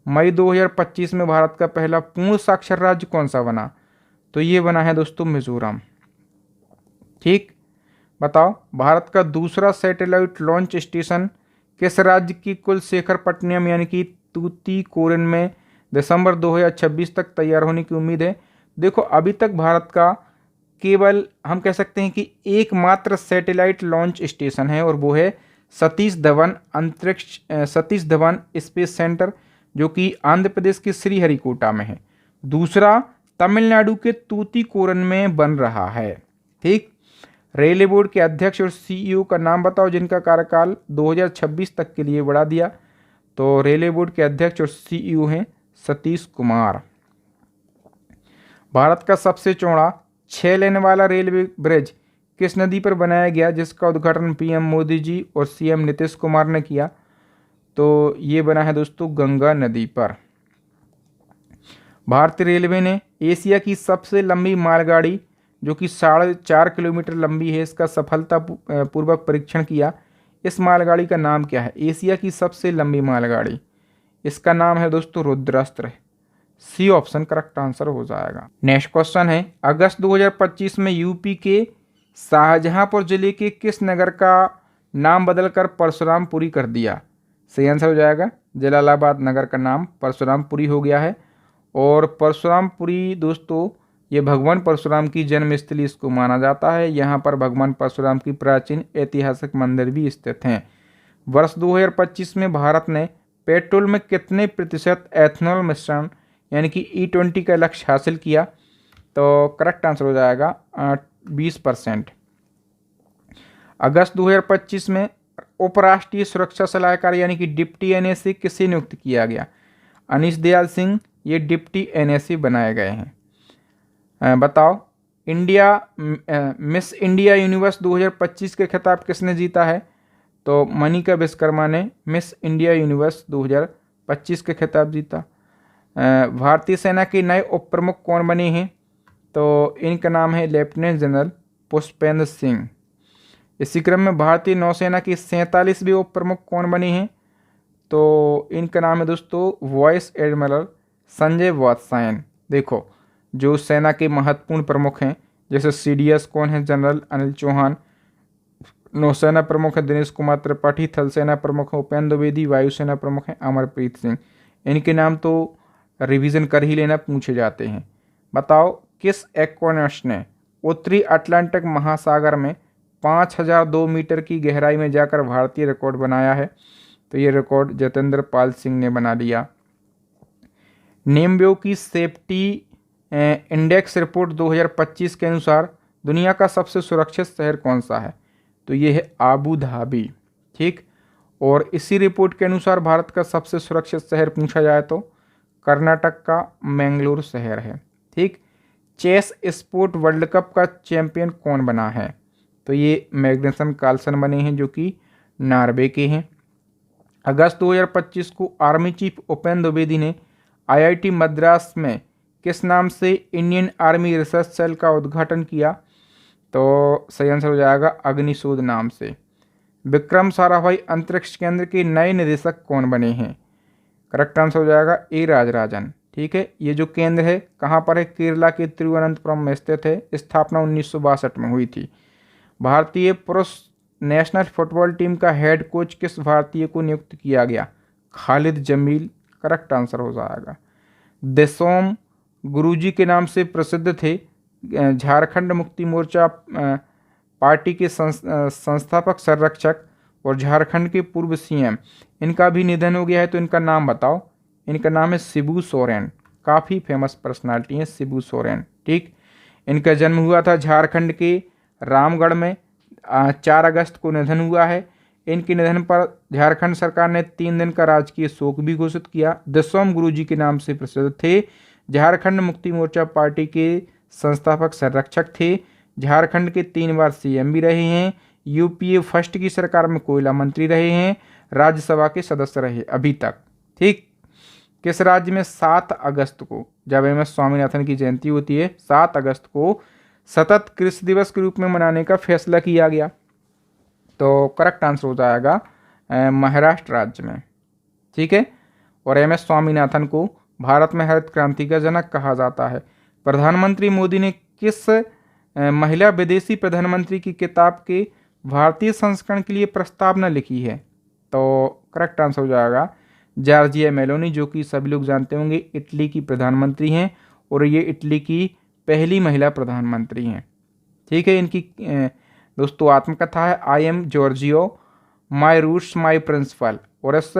मई 2025 में भारत का पहला पूर्ण साक्षर राज्य कौन सा बना? तो ये बना है दोस्तों मिजोरम। ठीक, बताओ भारत का दूसरा सैटेलाइट लॉन्च स्टेशन किस राज्य की कुलशेखरपट्टनम यानी कि तूतीकोरिन में दिसंबर 2026 तक तैयार होने की उम्मीद है? देखो अभी तक भारत का केवल हम कह सकते हैं कि एकमात्र सैटेलाइट लॉन्च स्टेशन है और वो है सतीश धवन स्पेस सेंटर, जो कि आंध्र प्रदेश के श्रीहरिकोटा में है। दूसरा तमिलनाडु के तूतीकोरन में बन रहा है। ठीक, रेलवे बोर्ड के अध्यक्ष और सीईओ का नाम बताओ जिनका कार्यकाल 2026 तक के लिए बढ़ा दिया। तो रेलवे बोर्ड के अध्यक्ष और सीईओ हैं सतीश कुमार। भारत का सबसे चौड़ा 6 लेन वाला रेलवे ब्रिज किस नदी पर बनाया गया जिसका उद्घाटन पीएम मोदी जी और सीएम नीतीश कुमार ने किया? तो ये बना है दोस्तों गंगा नदी पर। भारतीय रेलवे ने एशिया की सबसे लंबी मालगाड़ी जो कि 4.5 किलोमीटर लंबी है इसका सफलतापूर्वक परीक्षण किया। इस मालगाड़ी का नाम क्या है? एशिया की सबसे लंबी मालगाड़ी, इसका नाम है दोस्तों Rudrastra. C option correct answer हो जाएगा। नेक्स्ट क्वेश्चन है, अगस्त 2025 में यूपी के शाहजहांपुर जिले के किस नगर का नाम बदलकर परशुरामपुरी कर दिया? सही आंसर हो जाएगा जलालाबाद नगर का नाम परशुरामपुरी हो गया है। और परशुरामपुरी दोस्तों ये भगवान परशुराम की जन्मस्थली इसको माना जाता है। यहाँ पर भगवान परशुराम की प्राचीन ऐतिहासिक मंदिर भी स्थित हैं। वर्ष 2025 में भारत ने पेट्रोल में कितने प्रतिशत एथनॉल मिश्रण यानी कि E20 का लक्ष्य हासिल किया? तो करेक्ट आंसर हो जाएगा 20%। अगस्त 2025 में उपराष्ट्रीय सुरक्षा सलाहकार यानी कि डिप्टी एनएसी किसे नियुक्त किया गया? अनीश दयाल सिंह ये डिप्टी एनएसी बनाए गए हैं। बताओ मिस इंडिया यूनिवर्स 2025 के खिताब किसने जीता है? तो मनिका विश्वकर्मा ने मिस इंडिया यूनिवर्स 2025 के खिताब जीता। भारतीय सेना के नए उप प्रमुख कौन बने हैं? तो इनका नाम है लेफ्टिनेंट जनरल पुष्पेंद्र सिंह। इसी क्रम में भारतीय नौसेना के 47वें उप प्रमुख कौन बने हैं? तो इनका नाम है दोस्तों वाइस एडमिरल संजय वात्सायन। देखो जो सेना के महत्वपूर्ण प्रमुख हैं जैसे सीडीएस कौन है? जनरल अनिल चौहान। नौसेना प्रमुख है दिनेश कुमार त्रिपाठी। थल सेना प्रमुख है उपेंद्र द्विवेदी। वायुसेना प्रमुख है अमरप्रीत सिंह। इनके नाम तो रिवीजन कर ही लेना, पूछे जाते हैं। बताओ किस एक्वानॉट्स ने उत्तरी अटलांटिक महासागर में 5002 मीटर की गहराई में जाकर भारतीय रिकॉर्ड बनाया है? तो ये रिकॉर्ड जतेंद्र पाल सिंह ने बना लिया। नेमब्यो की सेफ्टी इंडेक्स रिपोर्ट 2025 के अनुसार दुनिया का सबसे सुरक्षित शहर कौन सा है? तो ये है आबू धाबी। ठीक, और इसी रिपोर्ट के अनुसार भारत का सबसे सुरक्षित शहर पूछा जाए तो कर्नाटक का मैंगलोर शहर है। ठीक, चेस स्पोर्ट वर्ल्ड कप का चैंपियन कौन बना है? तो ये मैग्नेसन कार्लसन बने हैं जो कि नॉर्वे के हैं। अगस्त 2025 को आर्मी चीफ उपेंद्र द्विवेदी ने आईआईटी मद्रास में किस नाम से इंडियन आर्मी रिसर्च सेल का उद्घाटन किया? तो सही आंसर हो जाएगा अग्निशोध नाम से। विक्रम साराभाई अंतरिक्ष केंद्र के नए निदेशक कौन बने हैं? करेक्ट आंसर हो जाएगा ए राजराजन। ठीक है, ये जो केंद्र है कहाँ पर है? केरला के तिरुवनंतपुरम में स्थित है। स्थापना 1962 में हुई थी। भारतीय पुरुष नेशनल फुटबॉल टीम का हेड कोच किस भारतीय को नियुक्त किया गया? खालिद जमील करेक्ट आंसर हो जाएगा। देशोम गुरुजी के नाम से प्रसिद्ध थे। झारखंड मुक्ति मोर्चा पार्टी के संस्थापक संरक्षक और झारखंड के पूर्व सीएम, इनका भी निधन हो गया है, तो इनका नाम बताओ। इनका नाम है शिबू सोरेन। काफ़ी फेमस पर्सनालिटी है शिबू सोरेन। ठीक, इनका जन्म हुआ था झारखंड के रामगढ़ में। 4 अगस्त को निधन हुआ है। इनके निधन पर झारखंड सरकार ने 3 दिन का राजकीय शोक भी घोषित किया। दसोम गुरुजी के नाम से प्रसिद्ध थे। झारखंड मुक्ति मोर्चा पार्टी के संस्थापक संरक्षक थे। झारखंड के 3 बार सीएम भी रहे हैं। यूपीए फर्स्ट की सरकार में कोयला मंत्री रहे हैं। राज्यसभा के सदस्य रहे अभी तक। ठीक, किस राज्य में 7 अगस्त को, जब एम एस स्वामीनाथन की जयंती होती है, 7 अगस्त को सतत कृषि दिवस के रूप में मनाने का फैसला किया गया? तो करेक्ट आंसर हो जाएगा महाराष्ट्र राज्य में। ठीक है, और एम एस स्वामीनाथन को भारत में हरित क्रांति का जनक कहा जाता है। प्रधानमंत्री मोदी ने किस महिला विदेशी प्रधानमंत्री की किताब के भारतीय संस्करण के लिए प्रस्तावना लिखी है? तो करेक्ट आंसर हो जाएगा जॉर्जिया मेलोनी, जो कि सभी लोग जानते होंगे इटली की प्रधानमंत्री हैं और ये इटली की पहली महिला प्रधानमंत्री हैं। ठीक है, इनकी दोस्तों आत्मकथा है I am Giorgio, my roots my principal, और इस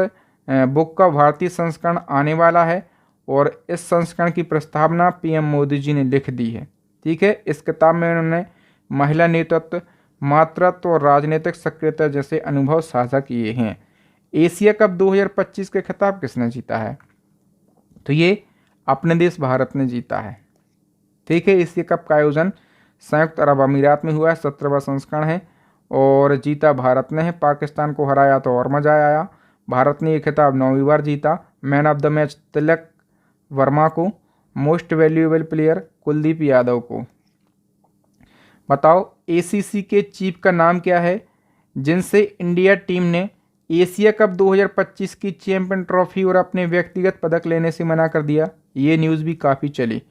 बुक का भारतीय संस्करण आने वाला है और इस संस्करण की प्रस्तावना पीएम मोदी जी ने लिख दी है। ठीक है, इस किताब में उन्होंने महिला नेतृत्व, मातृत्व और राजनीतिक सक्रियता जैसे अनुभव साझा किए हैं। एशिया कप 2025 का खिताब किसने जीता है? तो ये अपने देश भारत ने जीता है। ठीक है, एशिया कप का आयोजन संयुक्त अरब अमीरात में हुआ है। 17वां संस्करण है और जीता भारत ने है। पाकिस्तान को हराया तो और मजा आया। भारत ने ये खिताब 9वीं बार जीता। Man of the match Tilak Varma को, most valuable player Kuldeep Yadav को। बताओ एसीसी के चीफ का नाम क्या है जिनसे इंडिया टीम ने एशिया कप 2025 की चैंपियन ट्रॉफी और अपने व्यक्तिगत पदक लेने से मना कर दिया? ये न्यूज़ भी काफ़ी चली।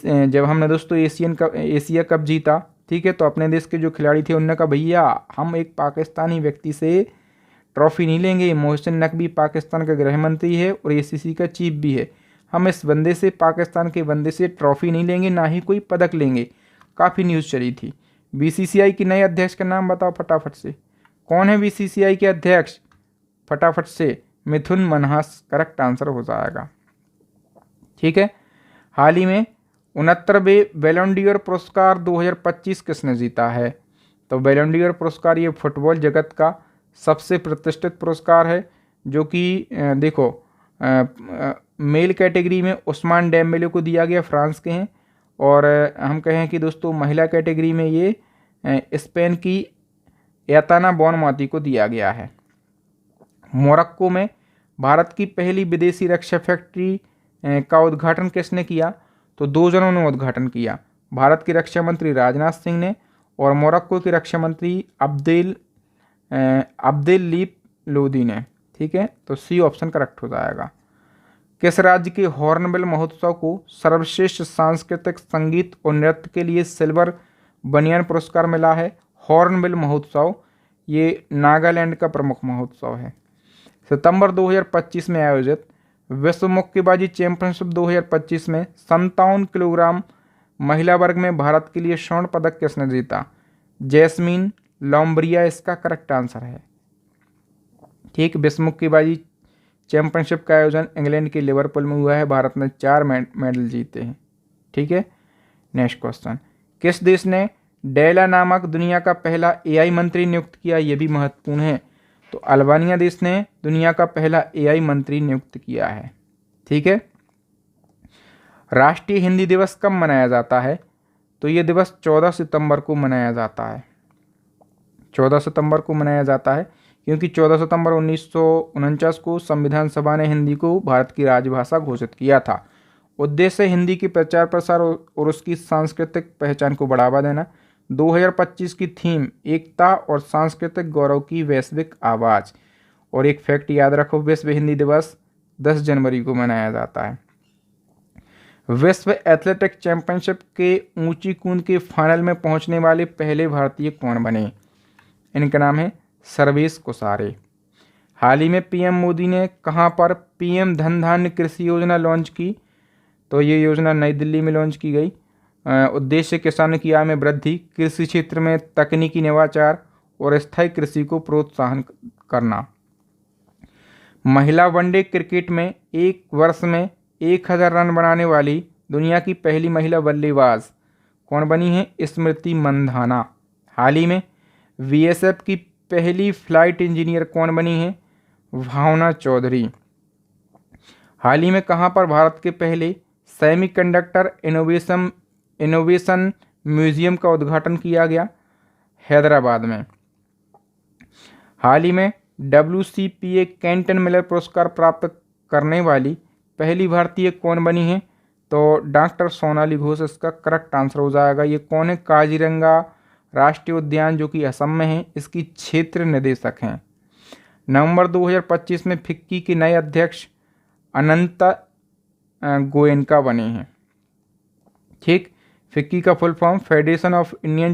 जब हमने दोस्तों एशिया कप जीता, ठीक है, तो अपने देश के जो खिलाड़ी थे उन्होंने कहा भैया हम एक पाकिस्तानी व्यक्ति से ट्रॉफी नहीं लेंगे। मोहसिन नकवी पाकिस्तान का गृह मंत्री है और एसीसी का चीफ भी है। हम इस बंदे से, पाकिस्तान के बंदे से ट्रॉफी नहीं लेंगे, ना ही कोई पदक लेंगे। काफ़ी न्यूज़ चली थी। बीसीसीआई के नए अध्यक्ष का नाम बताओ फटाफट से। कौन है बीसीसीआई के अध्यक्ष? फटाफट से मिथुन मनहास करेक्ट आंसर हो जाएगा। ठीक है, हाल ही में 69वें बैलन डी'ओर पुरस्कार 2025 किसने जीता है? तो बैलन डी'ओर पुरस्कार ये फुटबॉल जगत का सबसे प्रतिष्ठित पुरस्कार है, जो कि देखो मेल कैटेगरी में उस्मान डेम्बेले को दिया गया, फ्रांस के हैं। और हम कहें कि दोस्तों महिला कैटेगरी में ये स्पेन की एताना बोनमाती को दिया गया है। मोरक्को में भारत की पहली विदेशी रक्षा फैक्ट्री का उद्घाटन किसने किया? तो 2 जनों ने उद्घाटन किया, भारत के रक्षा मंत्री राजनाथ सिंह ने और मोरक्को के रक्षा मंत्री अब्देल लीप लोदी ने। ठीक है, तो सी ऑप्शन करेक्ट हो जाएगा। किस राज्य के हॉर्नबिल महोत्सव को सर्वश्रेष्ठ सांस्कृतिक संगीत और नृत्य के लिए सिल्वर बनियान पुरस्कार मिला है? हॉर्नबिल महोत्सव ये नागालैंड का प्रमुख महोत्सव है। सितंबर 2025 में आयोजित विश्व मुक्केबाजी चैंपियनशिप 2025 में 57 किलोग्राम महिला वर्ग में भारत के लिए स्वर्ण पदक किसने जीता? जैस्मीन लॉम्ब्रिया इसका करेक्ट आंसर है। ठीक, विश्व मुक्केबाजी चैंपियनशिप का आयोजन इंग्लैंड के लिवरपूल में हुआ है। भारत ने 4 मेडल जीते हैं। ठीक है, नेक्स्ट क्वेश्चन, किस देश ने डेला नामक दुनिया का पहला एआई मंत्री नियुक्त किया? यह भी महत्वपूर्ण है। तो अल्बानिया देश ने दुनिया का पहला एआई मंत्री नियुक्त किया है। ठीक है, राष्ट्रीय हिंदी दिवस कब मनाया जाता है? तो ये दिवस 14 सितंबर को मनाया जाता है। 14 सितंबर को मनाया जाता है क्योंकि 14 सितंबर 1949 को संविधान सभा ने हिंदी को भारत की राजभाषा घोषित किया था। उद्देश्य हिंदी के प्रचार प्रसार और उसकी सांस्कृतिक पहचान को बढ़ावा देना। 2025 की थीम एकता और सांस्कृतिक गौरव की वैश्विक आवाज़। और एक फैक्ट याद रखो, विश्व हिंदी दिवस 10 जनवरी को मनाया जाता है। विश्व एथलेटिक चैंपियनशिप के ऊंची कूद के फाइनल में पहुंचने वाले पहले भारतीय कौन बने? इनका नाम है सर्वेश कुसारे। हाल ही में पीएम मोदी ने कहां पर पीएम धन धान्य कृषि योजना लॉन्च की? तो ये योजना नई दिल्ली में लॉन्च की गई। उद्देश्य किसानों की आय में वृद्धि, कृषि क्षेत्र में तकनीकी नवाचार और स्थायी कृषि को प्रोत्साहन करना। महिला वनडे क्रिकेट में एक वर्ष में 1000 रन बनाने वाली दुनिया की पहली महिला बल्लेबाज कौन बनी है? स्मृति मंधाना। हाल ही में बीएसएफ की पहली फ्लाइट इंजीनियर कौन बनी है? भावना चौधरी। हाल ही में कहां पर भारत के पहले सेमीकंडक्टर इनोवेशन म्यूजियम का उद्घाटन किया गया? हैदराबाद में। हाल ही में WCPA कैंटन मिलर पुरस्कार प्राप्त करने वाली पहली भारतीय कौन बनी है? तो डॉक्टर सोनाली घोष इसका करेक्ट आंसर हो जाएगा। ये कौन है? काजीरंगा राष्ट्रीय उद्यान जो कि असम में है, इसकी क्षेत्र निदेशक हैं। नवंबर 2025 में फिक्की के नए अध्यक्ष अनंत गोयनका बने हैं। ठीक, फिक्की का full form federation of Indian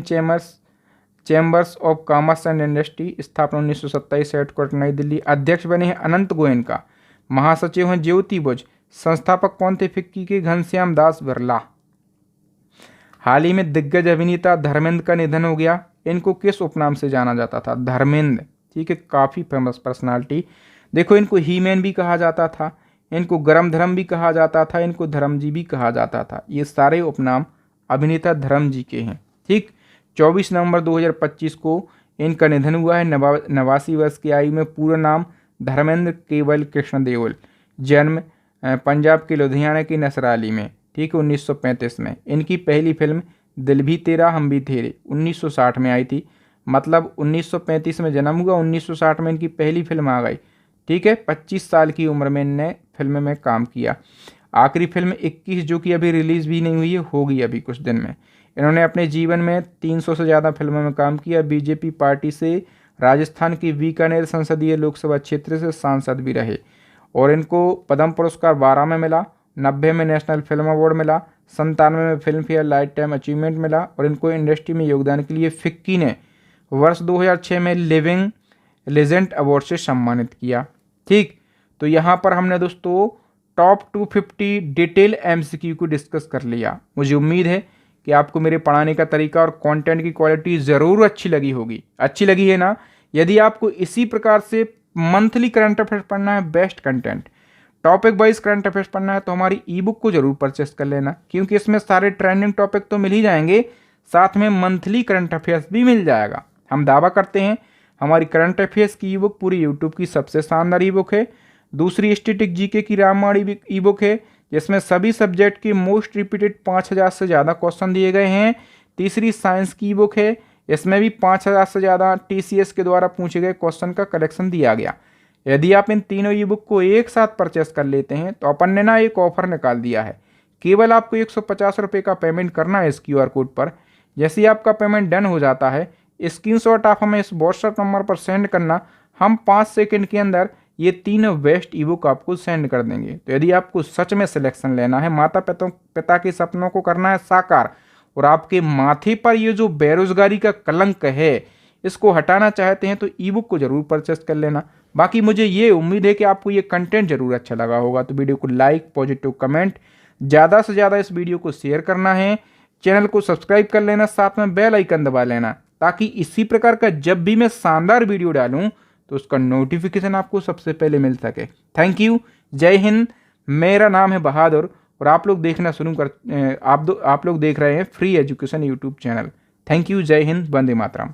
chambers of commerce and industry, स्थापना 1927, हेडक्वार्टर नई दिल्ली। अध्यक्ष बने हैं अनंत गोयनका। महासचिव हैं ज्योति बुज। संस्थापक कौन थे फिक्की के? घनश्याम दास बिरला। हाल ही में दिग्गज अभिनेता धर्मेंद्र का निधन हो गया। इनको किस उपनाम से जाना जाता था? धर्मेंद्र। ठीक है, काफ़ी फेमस पर्सनालिटी। देखो, इनको ही मैन भी कहा जाता था, इनको गरम धर्म भी कहा जाता था, इनको धर्मजी भी कहा जाता था। ये सारे उपनाम अभिनेता धर्मजी के हैं। ठीक, 24 नवंबर 2025 को इनका निधन हुआ है। 89 वर्ष की आयु में। पूरा नाम धर्मेंद्र केवल कृष्ण देओल। जन्म पंजाब के लुधियाना के नसराली में। ठीक है, 1935 में। इनकी पहली फिल्म दिल भी तेरा हम भी तेरे 1960 में आई थी। मतलब 1935 में जन्म हुआ, 1960 में इनकी पहली फिल्म आ गई। ठीक है, 25 साल की उम्र में इनने फिल्म में काम किया। आखिरी फिल्म 21 जो कि अभी रिलीज़ भी नहीं हुई है, होगी अभी कुछ दिन में। इन्होंने अपने जीवन में 300 से ज़्यादा फिल्मों में काम किया। बीजेपी पार्टी से राजस्थान की बीकानेर संसदीय लोकसभा क्षेत्र से सांसद भी रहे और इनको पद्म पुरस्कार 12 में मिला, 90 में नेशनल फिल्म अवार्ड मिला, 97 में film fair life time achievement मिला और इनको इंडस्ट्री में योगदान के लिए फिक्की ने वर्ष 2006 में लिविंग लेजेंड अवार्ड से सम्मानित किया। ठीक, तो यहाँ पर हमने दोस्तों टॉप 250 डिटेल MCQ को डिस्कस कर लिया। मुझे उम्मीद है कि आपको मेरे पढ़ाने का तरीका और कंटेंट की क्वालिटी ज़रूर अच्छी लगी होगी। अच्छी लगी है ना? यदि आपको इसी प्रकार से मंथली करंट अफेयर्स पढ़ना है, best content, topic wise current affairs पढ़ना है, तो हमारी ई-बुक को जरूर परचेस कर लेना, क्योंकि इसमें सारे ट्रेंडिंग टॉपिक तो मिल ही जाएंगे, साथ में मंथली करंट अफेयर्स भी मिल जाएगा। हम दावा करते हैं हमारी करंट अफेयर्स की ई-बुक पूरी यूट्यूब की सबसे शानदार ई-बुक है। दूसरी स्टैटिक जीके की रामबाण ई-बुक है, जिसमें सभी सब्जेक्ट के मोस्ट रिपीटेड 5000 से ज़्यादा क्वेश्चन दिए गए हैं। तीसरी साइंस की ई-बुक है, इसमें भी 5000 से ज़्यादा TCS के द्वारा पूछे गए क्वेश्चन का कलेक्शन दिया गया। यदि आप इन तीनों ई-बुक को एक साथ परचेस कर लेते हैं तो अपन ने ना एक ऑफर निकाल दिया है। केवल आपको 150 रुपये का पेमेंट करना है इस QR कोड पर। जैसे ही आपका पेमेंट डन हो जाता है, स्क्रीनशॉट आप हमें इस व्हाट्सएप नंबर पर सेंड करना। हम 5 सेकंड के अंदर ये तीनों बेस्ट ई-बुक आपको सेंड कर देंगे। तो यदि आपको सच में सिलेक्शन लेना है, माता पिता के सपनों को करना है साकार और आपके माथे पर ये जो बेरोजगारी का कलंक है इसको हटाना चाहते हैं, तो ई-बुक को जरूर परचेस कर लेना। बाकी मुझे ये उम्मीद है कि आपको ये कंटेंट जरूर अच्छा लगा होगा। तो वीडियो को लाइक, पॉजिटिव कमेंट, ज़्यादा से ज़्यादा इस वीडियो को शेयर करना है, चैनल को सब्सक्राइब कर लेना, साथ में बेल आइकन दबा लेना, ताकि इसी प्रकार का जब भी मैं शानदार वीडियो डालूं तो उसका नोटिफिकेशन आपको सबसे पहले मिल सके। थैंक यू, जय हिंद। मेरा नाम है बहादुर और आप लोग देखना आप लोग देख रहे हैं free education YouTube channel. Thank you, जय हिंद, वंदे मातरम।